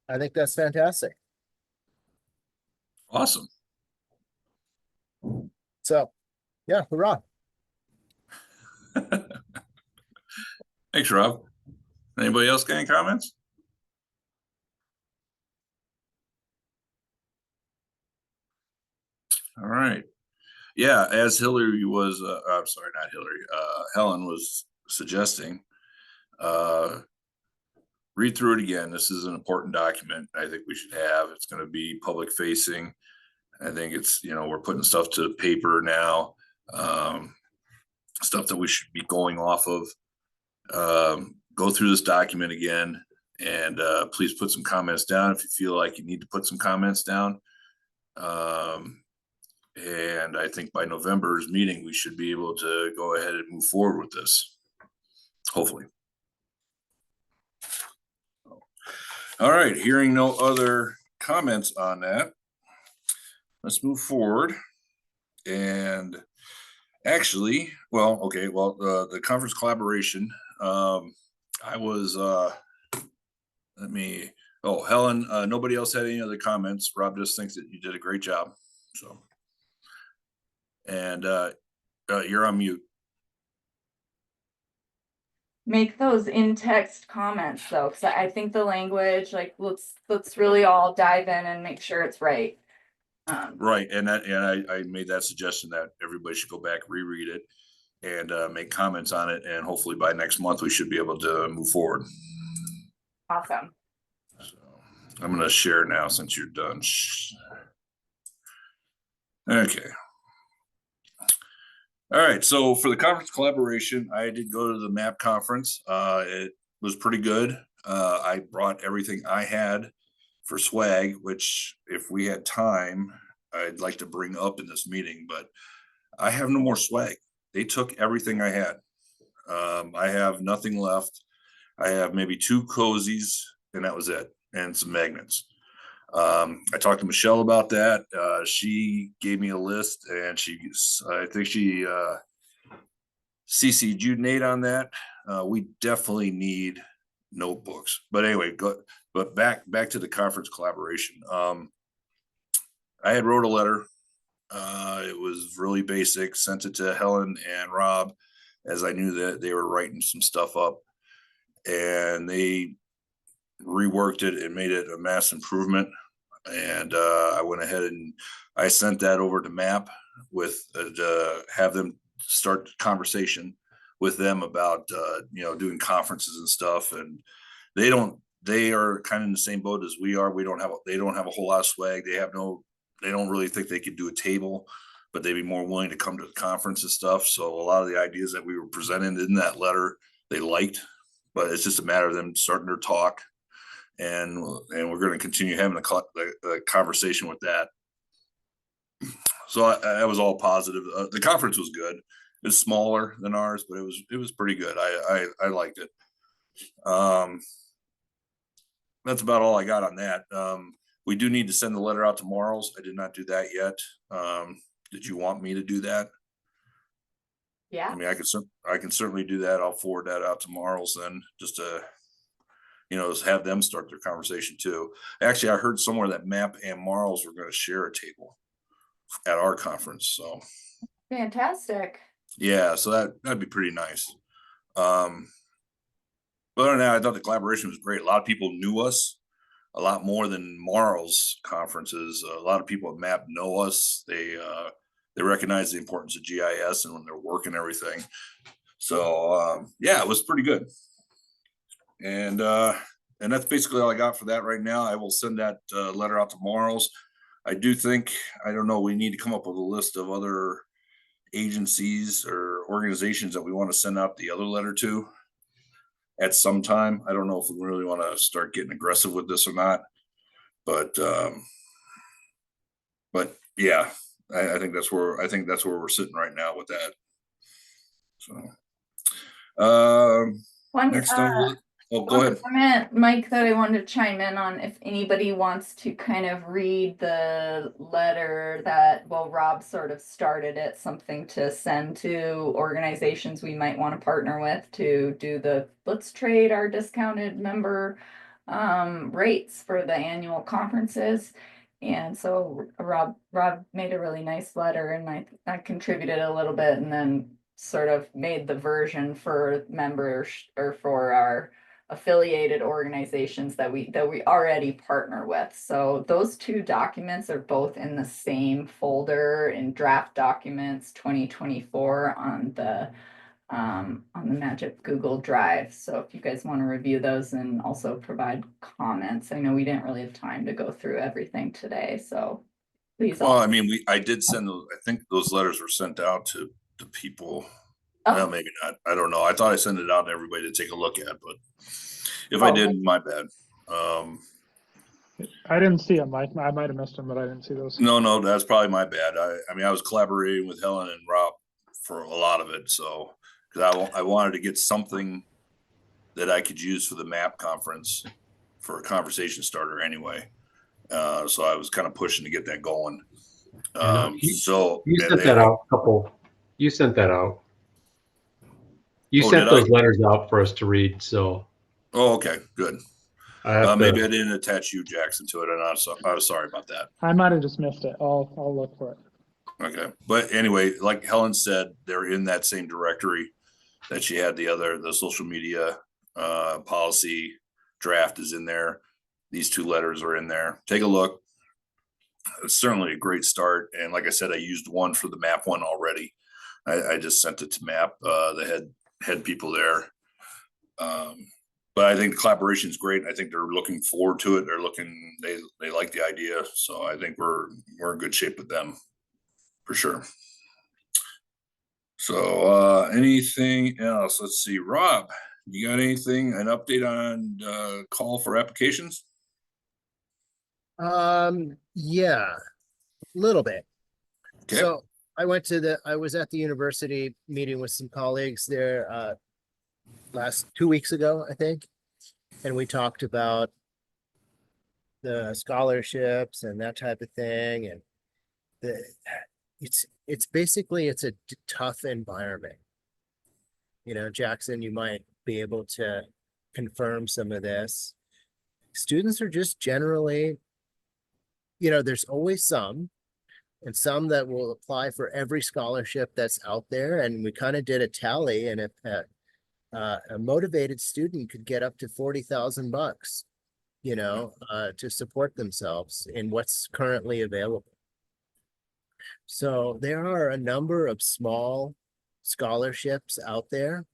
I think that's fantastic. Awesome. So, yeah, hurrah. Thanks, Rob. Anybody else got any comments? All right. Yeah, as Hillary was, I'm sorry, not Hillary, Helen was suggesting, read through it again. This is an important document. I think we should have. It's going to be public facing. I think it's, we're putting stuff to paper now, stuff that we should be going off of. Go through this document again and please put some comments down if you feel like you need to put some comments down. And I think by November's meeting, we should be able to go ahead and move forward with this, hopefully. All right, hearing no other comments on that, let's move forward. And actually, the conference collaboration, I was, Helen, nobody else had any other comments. Rob just thinks that you did a great job, so. And you're on mute. Make those in text comments though, because I think the language, like, let's really all dive in and make sure it's right. Right, and I made that suggestion that everybody should go back, reread it, and make comments on it, and hopefully by next month we should be able to move forward. Awesome. So I'm going to share now since you're done. Okay. All right, so for the conference collaboration, I did go to the MAP conference. It was pretty good. I brought everything I had for swag, which if we had time, I'd like to bring up in this meeting, but I have no more swag. They took everything I had. I have nothing left. I have maybe 2 cozies and that was it, and some magnets. I talked to Michelle about that. She gave me a list and I think she CC'd you, Nate, on that. We definitely need notebooks, but anyway, but back to the conference collaboration. I had wrote a letter. It was really basic, sent it to Helen and Rob as I knew that they were writing some stuff up, and they reworked it and made it a mass improvement. And I went ahead and I sent that over to MAP with have them start the conversation with them about doing conferences and stuff. And they are kind of in the same boat as we are. They don't have a whole lot of swag. They don't really think they could do a table, but they'd be more willing to come to the conference and stuff. So a lot of the ideas that we were presenting in that letter, they liked, but it's just a matter of them starting their talk. And we're going to continue having the conversation with that. So I was all positive. The conference was good. It was smaller than ours, but it was pretty good. I liked it. That's about all I got on that. We do need to send the letter out to Marls. I did not do that yet. Did you want me to do that? Yeah. I mean, I can certainly do that. I'll forward that out to Marls then, just to just have them start their conversation too. Actually, I heard somewhere that MAP and Marls were going to share a table at our conference. So fantastic. Yeah, so that'd be pretty nice. But But other than that, I thought the collaboration was great. A lot of people knew us a lot more than Marl's conferences. A lot of people at MAP know us. They recognize the importance of GIS and when their work and everything. So yeah, it was pretty good. And that's basically all I got for that right now. I will send that letter out to Marl's. I do think, I don't know, we need to come up with a list of other agencies or organizations that we want to send out the other letter to at some time. I don't know if we really want to start getting aggressive with this or not, but yeah, I think that's where we're sitting right now with that. So next on, go ahead. Comment, Mike, that I wanted to chime in on, if anybody wants to kind of read the letter that, well, Rob sort of started it, something to send to organizations we might want to partner with to do let's trade our discounted member rates for the annual conferences. And so Rob made a really nice letter, and I contributed a little bit, and then sort of made the version for members or for our affiliated organizations that we already partner with. So those two documents are both in the same folder in draft documents 2024 on the Magip Google Drive. So if you guys want to review those and also provide comments, I know we didn't really have time to go through everything today, so please. Well, I mean, I did send those. I think those letters were sent out to people. Well, maybe not. I don't know. I thought I sent it out to everybody to take a look at, but if I did, my bad. I didn't see them. I might have missed them, but I didn't see those. No, that's probably my bad. I mean, I was collaborating with Helen and Rob for a lot of it, so because I wanted to get something that I could use for the MAP conference for a conversation starter anyway. So I was kind of pushing to get that going. So you sent that out You sent that out. You sent those letters out for us to read. So. Oh, okay, good. Maybe I didn't attach you, Jackson, to it, and I was sorry about that. I might have just missed it. I'll look for it. Okay, but anyway, like Helen said, they're in that same directory that she had the social media policy draft is in there. These two letters are in there. Take a look. It's certainly a great start. And like I said, I used one for the MAP one already. I just sent it to MAP, the head people there. But I think the collaboration is great. I think they're looking forward to it. They like the idea. So I think we're in good shape with them for sure. So anything else? Let's see, Rob, you got anything, an update on call for applications? Yeah, a little bit. Okay. So I was at the university meeting with some colleagues there last 2 weeks ago, I think. And we talked about the scholarships and that type of thing. And it's basically, it's a tough environment. You know, Jackson, you might be able to confirm some of this. Students are just generally, you know, there's always some that will apply for every scholarship that's out there. And we kind of did a tally, and a motivated student could get up to $40,000, you know, to support themselves in what's currently available. So there are a number of small scholarships out there,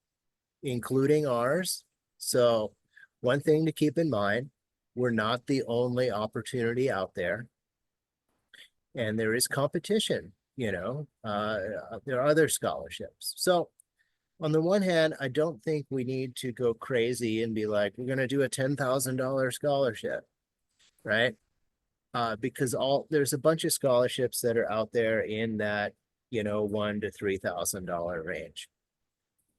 including ours. So one thing to keep in mind, we're not the only opportunity out there. And there is competition, you know, there are other scholarships. So on the one hand, I don't think we need to go crazy and be like, we're going to do a $10,000 scholarship, right? Because there's a bunch of scholarships that are out there in that, you know, $1,000 to $3,000 range.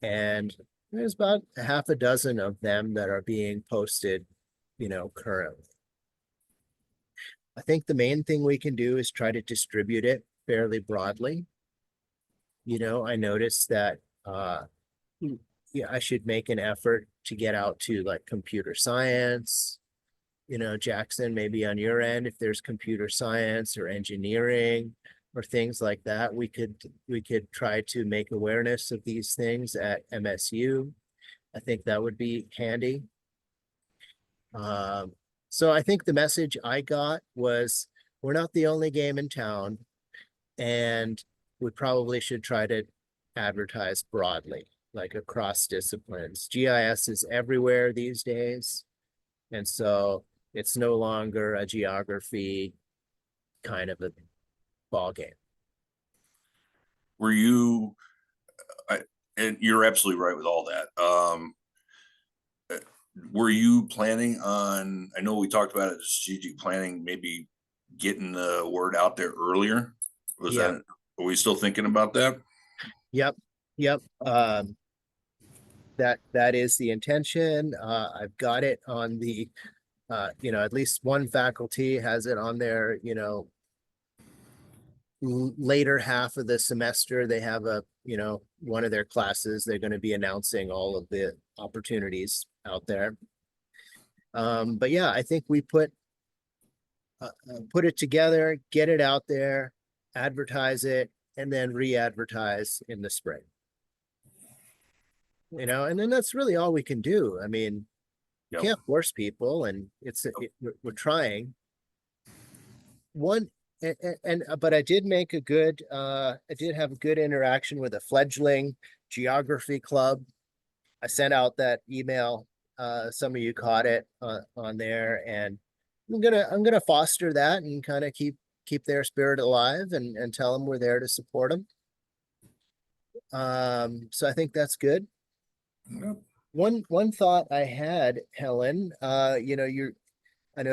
And there's about a half a dozen of them that are being posted, you know, currently. I think the main thing we can do is try to distribute it fairly broadly. You know, I noticed that yeah, I should make an effort to get out to like computer science. You know, Jackson, maybe on your end, if there's computer science or engineering or things like that, we could try to make awareness of these things at MSU I think that would be handy. So I think the message I got was we're not the only game in town, and we probably should try to advertise broadly, like across disciplines. GIS is everywhere these days. And so it's no longer a geography kind of a ball game. Were you, and you're absolutely right with all that. Were you planning on, I know we talked about it, strategic planning, maybe getting the word out there earlier? Was Yeah. that, are we still thinking about that? Yep. That is the intention. I've got it on the, at least one faculty has it on their, later half of the semester. They have one of their classes, they're going to be announcing all of the opportunities out there. But yeah, I think we put it together, get it out there, advertise it, and then re-advertise in the spring. And then that's really all we can do. I mean, Yep. can't force people, and we're trying. But I did make I did have a good interaction with a fledgling geography club. I sent out that email. Some of you caught it on there, and I'm gonna foster that and kind of keep their spirit alive and tell them we're there to support them. So I think that's good. Yep. One thought I had, Helen, I know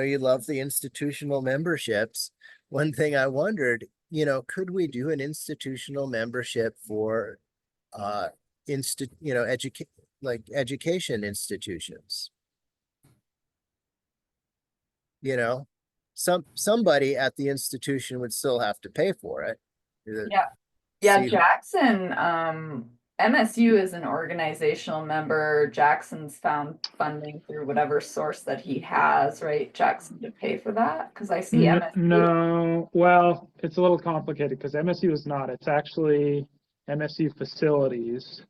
you love the institutional memberships. One thing I wondered, could we do an institutional membership for education institutions? Somebody at the institution would still have to pay for it. Yeah, See- Jackson, MSU is an organizational member. Jackson's found funding through whatever source that he has, right? Jackson to pay for that? Because I see MSU. No, well, it's a little complicated because MSU is not. It's actually MSU Facilities,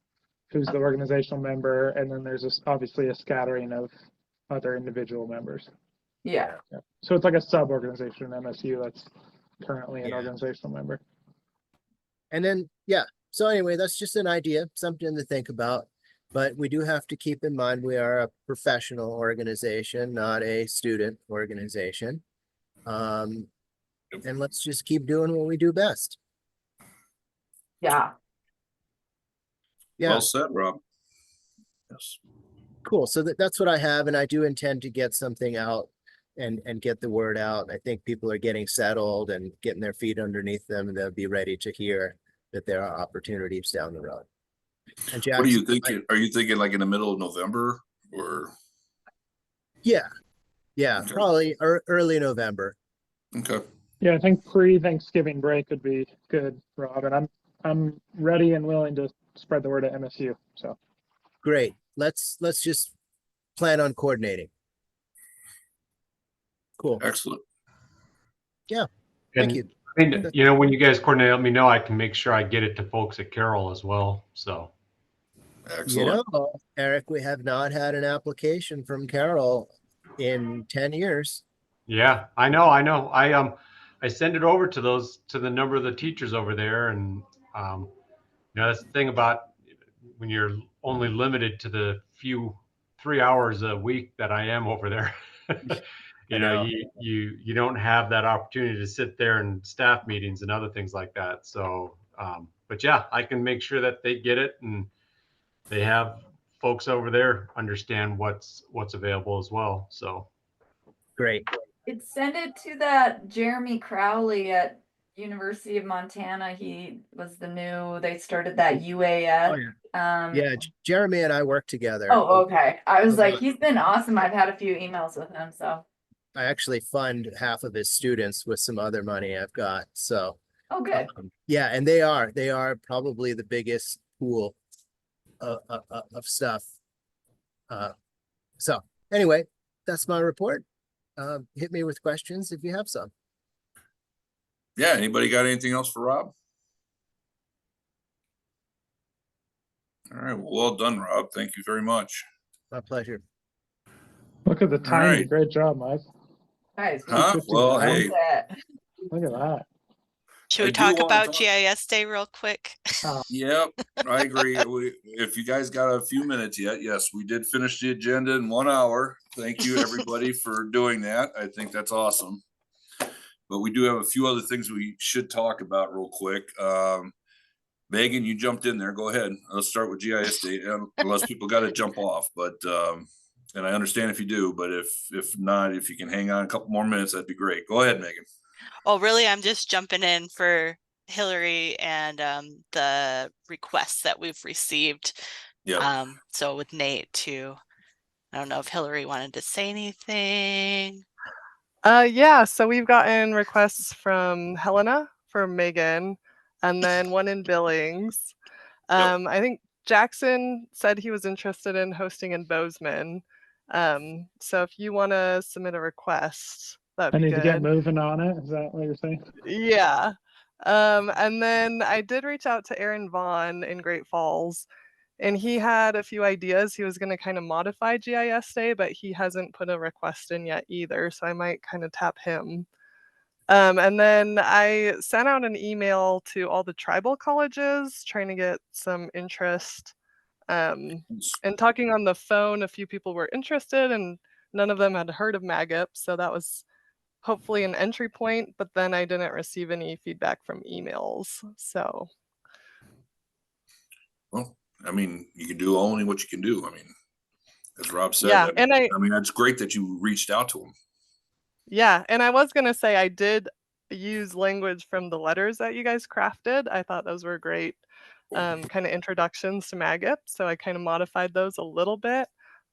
who's the organizational member, and then there's obviously a scattering of other individual members. Yeah. Yeah. So it's like a sub-organization in MSU that's currently an Yeah. organizational member. And then, so anyway, that's just an idea, something to think about. But we do have to keep in mind we are a professional organization, not a student organization. And let's just keep doing what we do best. Yeah. Yeah, Well said, Rob. Yes. cool. So that's what I have, and I do intend to get something out and get the word out. I think people are getting settled and getting their feet underneath them, and they'll be ready to hear that there are opportunities down the road. And Jackson, What are you thinking? Are you thinking like in the middle of November or? Yeah, Okay. probably early November. Okay. Yeah, I think pre-Thanksgiving break would be good, Rob, and I'm ready and willing to spread the word at MSU. So Great. Let's just plan on coordinating. Cool. Excellent. Yeah. Thank And you. I mean, when you guys coordinate, let me know. I can make sure I get it to folks at Carroll as well. So, Excellent. Eric, we have not had an application from Carroll in 10 years. yeah, I know. I send it over to the number of the teachers over there, and that's the thing about when you're only limited to the few 3 hours a week that I am over there. You don't have that opportunity to sit there and staff meetings and other things like that. So, but yeah, I can make sure that they get it and they have folks over there understand what's available as well. So Great. Send it to that Jeremy Crowley at University of Montana. He was they started that UAS. Yeah, Jeremy and I work together. Oh, okay. I was like, he's been awesome. I've had a few emails with him, so. I actually fund half of his students with some other money I've got. So, Oh, good. yeah, and they are probably the biggest pool of stuff. So anyway, that's my report. Hit me with questions if you have some. Yeah. Anybody got anything else for Rob? All right, well done, Rob. Thank you very much. My pleasure. Look at the timing. right. Great job, Mike. Guys, we Huh? Well, Wow. hey, that. Look at that. Should I we do talk wanna about talk- GIS Day real quick? Yep, I agree. If you guys got a few minutes yet, yes, we did finish the agenda in 1 hour. Thank you, everybody, for doing that. I think that's awesome. But we do have a few other things we should talk about real quick. Megan, you jumped in there. Go ahead. Let's start with GIS Day, unless people got to jump off. But and I understand if you do, but if not, if you can hang on a couple more minutes, that'd be great. Go ahead, Megan. Well, really, I'm just jumping in for Hillary and the requests that we've received. Yeah. So with Nate too. I don't know if Hillary wanted to say anything. Yeah, so we've gotten requests from Helena, from Megan, and then one in Billings. I think Jackson said he was interested in hosting in Bozeman. So if you want to submit a request, I that'd be need to get good. moving on it. Is that what you're saying? Yeah. And then I did reach out to Aaron Vaughn in Great Falls, and he had a few ideas. He was going to kind of modify GIS Day, but he hasn't put a request in yet either. So I might kind of tap him. And then I sent out an email to all the tribal colleges trying to get some interest. And talking on the phone, a few people were interested and none of them had heard of Magip. So that was hopefully an entry point, but then I didn't receive any feedback from emails. So, Well, I mean, you can do only what you can do. I mean, as Rob said, yeah, I mean, that's great that you reached out to him. Yeah, and I was gonna say I did use language from the letters that you guys crafted. I thought those were great kind of introductions to Magip. So I kind of modified those a little bit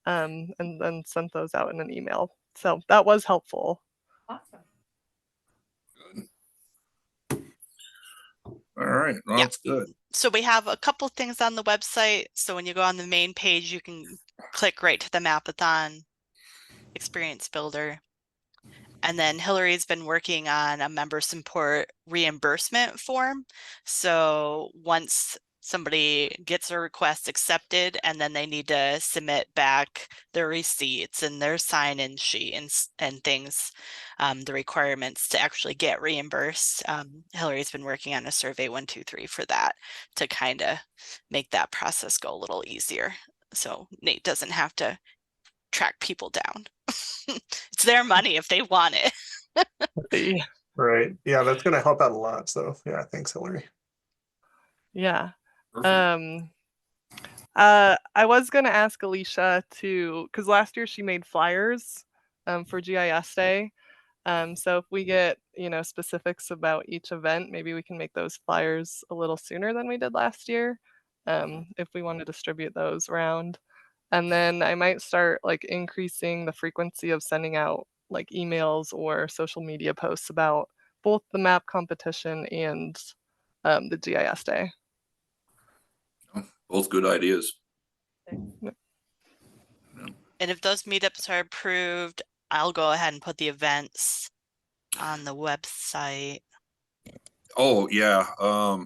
and then sent those out in an email. So that was helpful. Awesome. All right, well, Yeah. that's good. So we have a couple things on the website. So when you go on the main page, you can click right to the Mapathon Experience Builder. And then Hillary's been working on a member support reimbursement form. So once somebody gets a request accepted and then they need to submit back their receipts and their sign-in sheet and things, the requirements to actually get reimbursed. Hillary's been working on a survey 123 for that to kind of make that process go a little easier. So Nate doesn't have to track people down. It's their money if they want it. Right. Yeah, that's going to help out a lot. So yeah, thanks, Hillary. Yeah. Perfect. I was gonna ask Alicia to, because last year she made flyers for GIS Day. So if we get, specifics about each event, maybe we can make those flyers a little sooner than we did last year, if we want to distribute those around. And then I might start like increasing the frequency of sending out like emails or social media posts about both the map competition and the GIS Day. Both good ideas. And if those meetups are approved, I'll go ahead and put the events on the website. Oh, yeah. I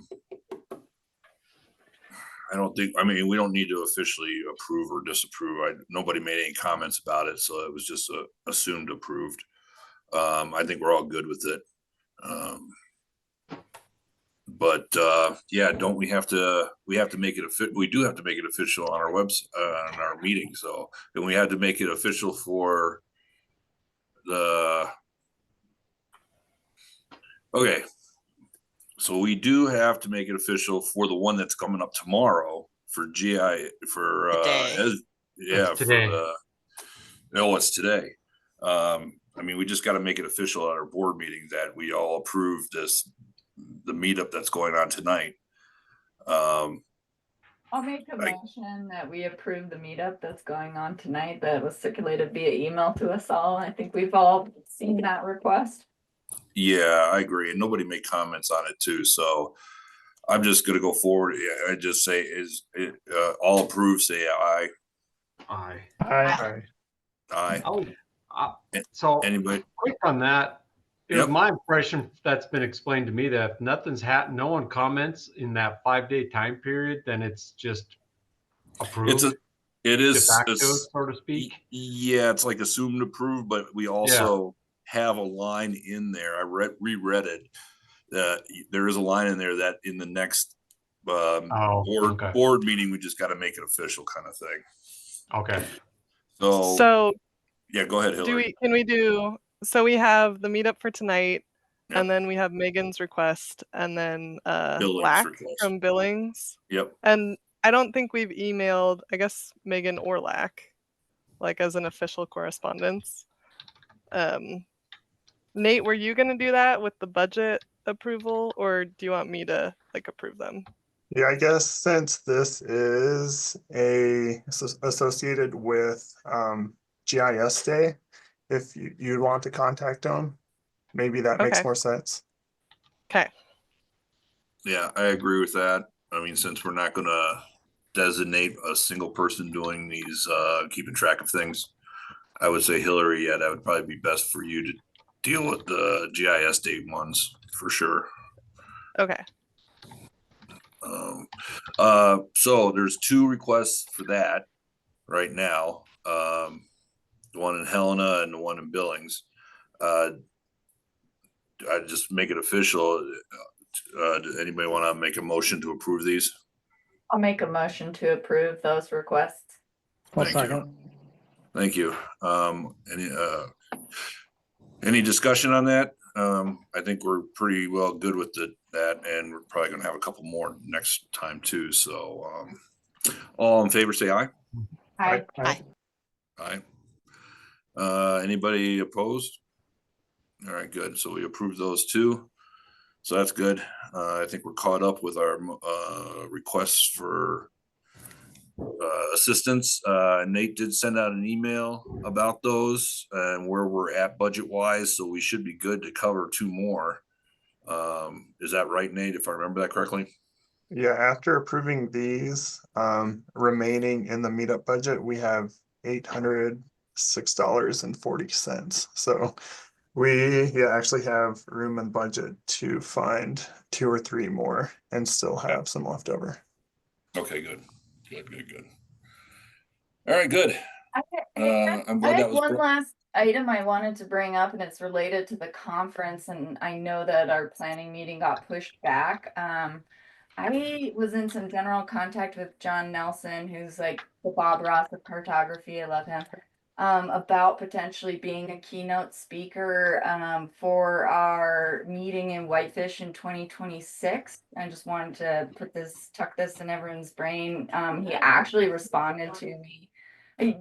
don't think, I mean, we don't need to officially approve or disapprove. Nobody made any comments about it, so it was just assumed approved. I think we're all good with it. But yeah, don't we have to make it we do have to make it official on our website, on our meeting. So, and we had to make it official for okay. So we do have to make it official for the one that's coming up tomorrow for GI for It's today. It's today. I mean, we just got to make it official at our board meeting that we all approve the meetup that's going on tonight. I'll make a motion that we approve the meetup that's going on tonight that was circulated via email to us all. I think we've all seen that request. Yeah, I agree. And nobody made comments on it too. So I'm just going to go forward. I just say all approved, say aye. Aye. Aye. Aye. So anybody quick on that. It was Yep. my impression that's been explained to me that if no one comments in that 5-day time period, then it's just approved? It De is, facto, so to speak? yeah, it's like assumed approved, but we also have a line in there. I reread it. There is a line in there that in the next board meeting, we just got to make it official kind of thing. Okay. So yeah, go ahead, Hillary. So we have the meetup for tonight, Yep. and then we have Megan's request, and then Billings Lack request. from Billings. Yep. And I don't think we've emailed, I guess, Megan or Lack, like as an official correspondence. Nate, were you gonna do that with the budget approval, or do you want me to like approve them? Yeah, I guess since this is associated with GIS Day, if you'd want to contact them, maybe that makes more sense. Okay. Yeah, I agree with that. I mean, since we're not going to designate a single person doing these, keeping track of things, I would say Hillary, yeah, that would probably be best for you to deal with the GIS date ones for sure. Okay. So there's 2 requests for that right now. The one in Helena and the one in Billings. I just make it official. Does anybody want to make a motion to approve these? I'll make a motion to approve those requests. Thank you. Thank you. Any discussion on that? I think we're pretty well good with that, and we're probably going to have a couple more next time too. So, all in favor, say aye. Aye. Aye. Aye. Anybody opposed? All right, good. So we approved those 2. So that's good. I think we're caught up with our requests for assistance. Nate did send out an email about those and where we're at budget wise. So we should be good to cover 2 more. Is that right, Nate? If I remember that correctly? Yeah, after approving these, remaining in the meetup budget, we have $806.40. So we actually have room in budget to find 2 or 3 more and still have some left over. Okay, good. Good. All right, good. I'm glad I that have was one last item I wanted to bring up, and it's related to the conference, and I know that our planning meeting got pushed back. I was in some general contact with John Nelson, who's like the Bob Ross of cartography. I love him. About potentially being a keynote speaker for our meeting in Whitefish in 2026. I just wanted to tuck this in everyone's brain. He actually responded to me.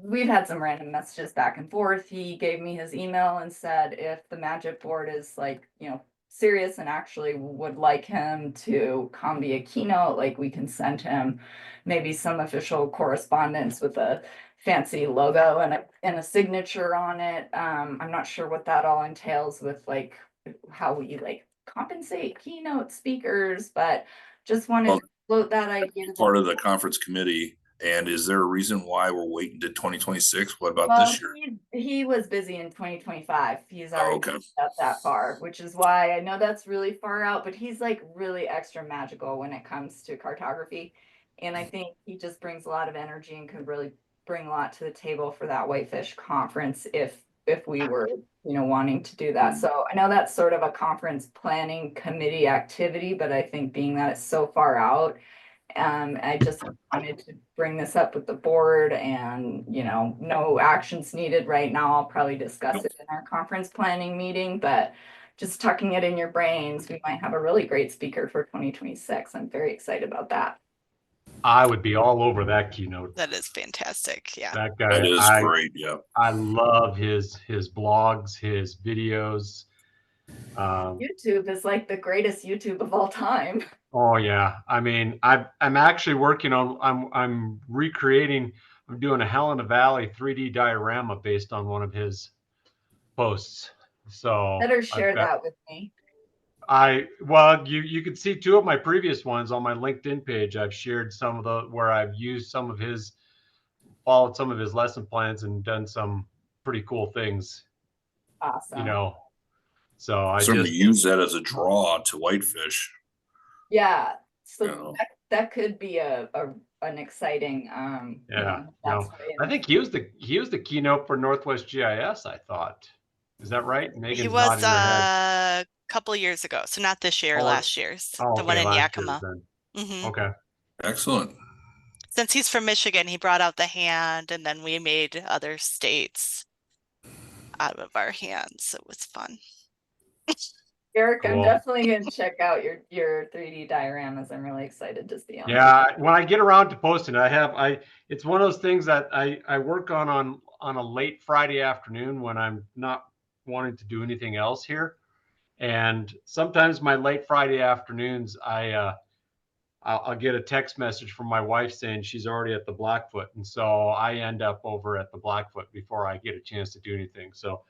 We've had some random messages back and forth. He gave me his email and said if the Magip board is like, serious and actually would like him to come be a keynote, like we can send him maybe some official correspondence with a fancy logo and a signature on it. I'm not sure what that all entails with like how we like compensate keynote speakers, but just wanted to float that idea. Part of the conference committee. And is there a reason why we're waiting to 2026? What about this year? He was busy in 2025. He's already got that far, which is why I know that's really far out, but he's like really extra magical when it comes to cartography. And I think he just brings a lot of energy and could really bring a lot to the table for that Whitefish conference if we were, wanting to do that. So I know that's sort of a conference planning committee activity, but I think being that it's so far out, I just wanted to bring this up with the board and, no actions needed right now. I'll probably discuss it in our conference planning meeting, but just tucking it in your brains, we might have a really great speaker for 2026. I'm very excited about that. I would be all over that keynote. That is fantastic. Yeah. That guy. That is great. Yeah. I love his blogs, his videos. YouTube is like the greatest YouTube of all time. Oh yeah. I mean, I'm actually working on, I'm doing a Helena Valley 3D diorama based on one of his posts. So better share that with me. You can see 2 of my previous ones on my LinkedIn page. I've shared some of where I've used followed some of his lesson plans and done some pretty cool things. Awesome. So I certainly use that as a draw to Whitefish. Yeah. So that could be an exciting, you Yeah, know, no, that's way I in- think he was the keynote for Northwest GIS, I thought. Is that right? He Megan's was nodding her head. a couple years ago, so not this year, Oh, last year's, Oh, the one okay, in last year's Yakima. then. hmm Okay. Excellent. Since he's from Michigan, he brought out the hand, and then we made other states out of our hands. It was fun. Eric, I'm Cool. definitely gonna check out your 3D dioramas. I'm really excited to see them. Yeah, when I get around to posting, it's one of those things that I work on a late Friday afternoon when I'm not wanting to do anything else here. And sometimes my late Friday afternoons, I'll get a text message from my wife saying she's already at the Blackfoot. And so I end up over at the Blackfoot before I get a chance to do anything. So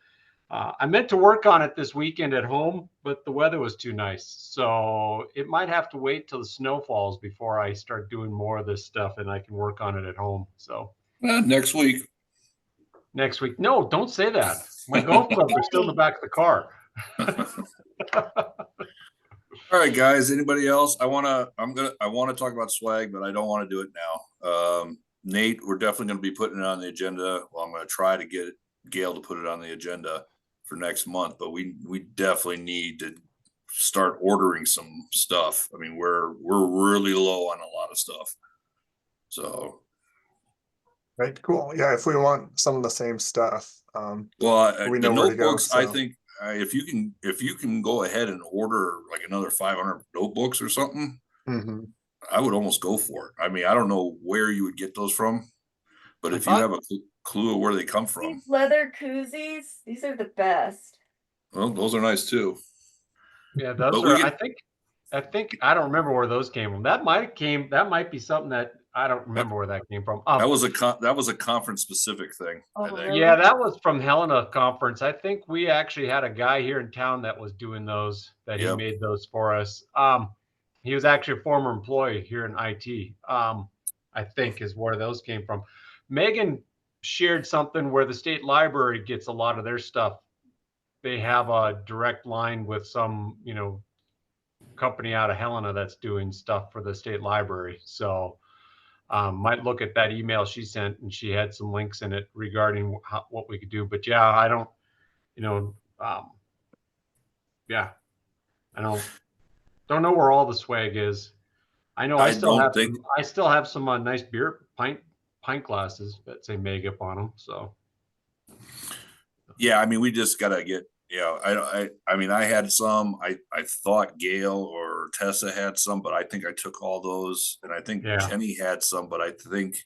I meant to work on it this weekend at home, but the weather was too nice. So it might have to wait till the snow falls before I start doing more of this stuff and I can work on it at home. So Next week. next week. No, don't say that. My golf clubs are still in the back of the car. All right, guys, anybody else? I want to talk about swag, but I don't want to do it now. Nate, we're definitely going to be putting it on the agenda. Well, I'm going to try to get Gail to put it on the agenda for next month, but we definitely need to start ordering some stuff. I mean, we're really low on a lot of stuff. So, Right, cool. Yeah, if we want some of the same stuff, well, we the know where to go, notebooks, I so. think if you can go ahead and order like another 500 notebooks or something, Mhm. I would almost go for it. I mean, I don't know where you would get those from, but I if you thought- have a clue of where they come from, These leather koozies, these are the best. well, those are nice too. Yeah, those But we are. can- I think I don't remember where those came from. That might be something that I don't remember where that came from. That was a conference specific thing. I Oh, think. really? Yeah, that was from Helena conference. I think we actually had a guy here in town that was doing those. That he Yep. made those for us. He was actually a former employee here in IT. I think is where those came from. Megan shared something where the state library gets a lot of their stuff. They have a direct line with some, company out of Helena that's doing stuff for the state library. So might look at that email she sent, and she had some links in it regarding what we could do. But yeah, I don't, yeah, I don't know where all the swag is. I know I still have some nice beer pint glasses that say Magip on them. So Yeah, I mean, we just gotta get. I mean, I had some. I thought Gail or Tessa had some, but I think I took all those, and I think Jenny had some, but I think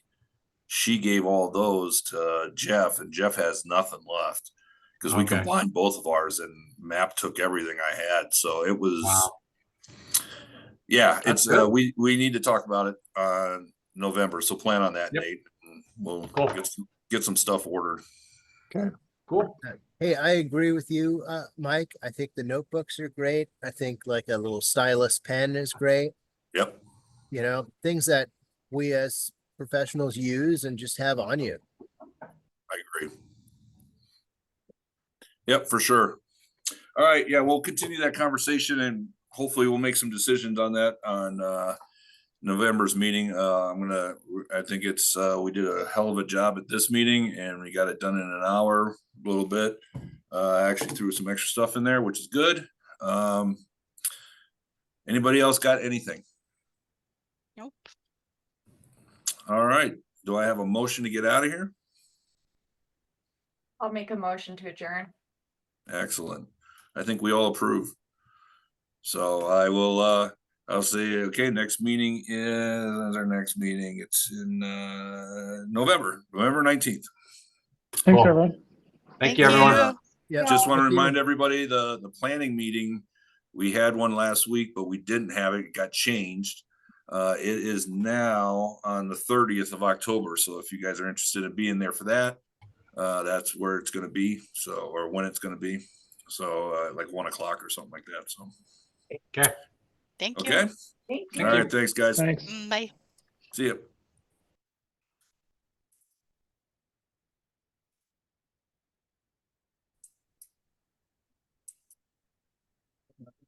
she gave all those to Jeff, and Jeff has nothing left because we combined both of ours, and Map took everything I had. So it was. Wow. Yeah, it's we need to talk about it November. So plan on that, Nate. We'll get some stuff ordered. Okay. Cool. Hey, I agree with you, Mike. I think the notebooks are great. I think like a little stylus pen is great. Yep. Things that we as professionals use and just have on you. I agree. Yep, for sure. All right. Yeah, we'll continue that conversation, and hopefully we'll make some decisions on that on November's meeting. I think it's we did a hell of a job at this meeting, and we got it done in an hour, a little bit. I actually threw some extra stuff in there, which is good. Anybody else got anything? Nope. All right. Do I have a motion to get out of here? I'll make a motion to adjourn. Excellent. I think we all approve. So I'll say, okay, next meeting is our next meeting. It's in November 19th. Thanks, Cool. everyone. Thank you, everyone. Yeah. Just want to remind everybody the planning meeting, we had one last week, but we didn't have it. It got changed. It is now on the 30th of October. So if you guys are interested in being there for that, that's where it's going to be. So, or when it's going to be. So like 1 o'clock or something like that. So. Okay. Thank you. Okay. Thank you. All right. Thanks, guys. Thanks. Bye. See you.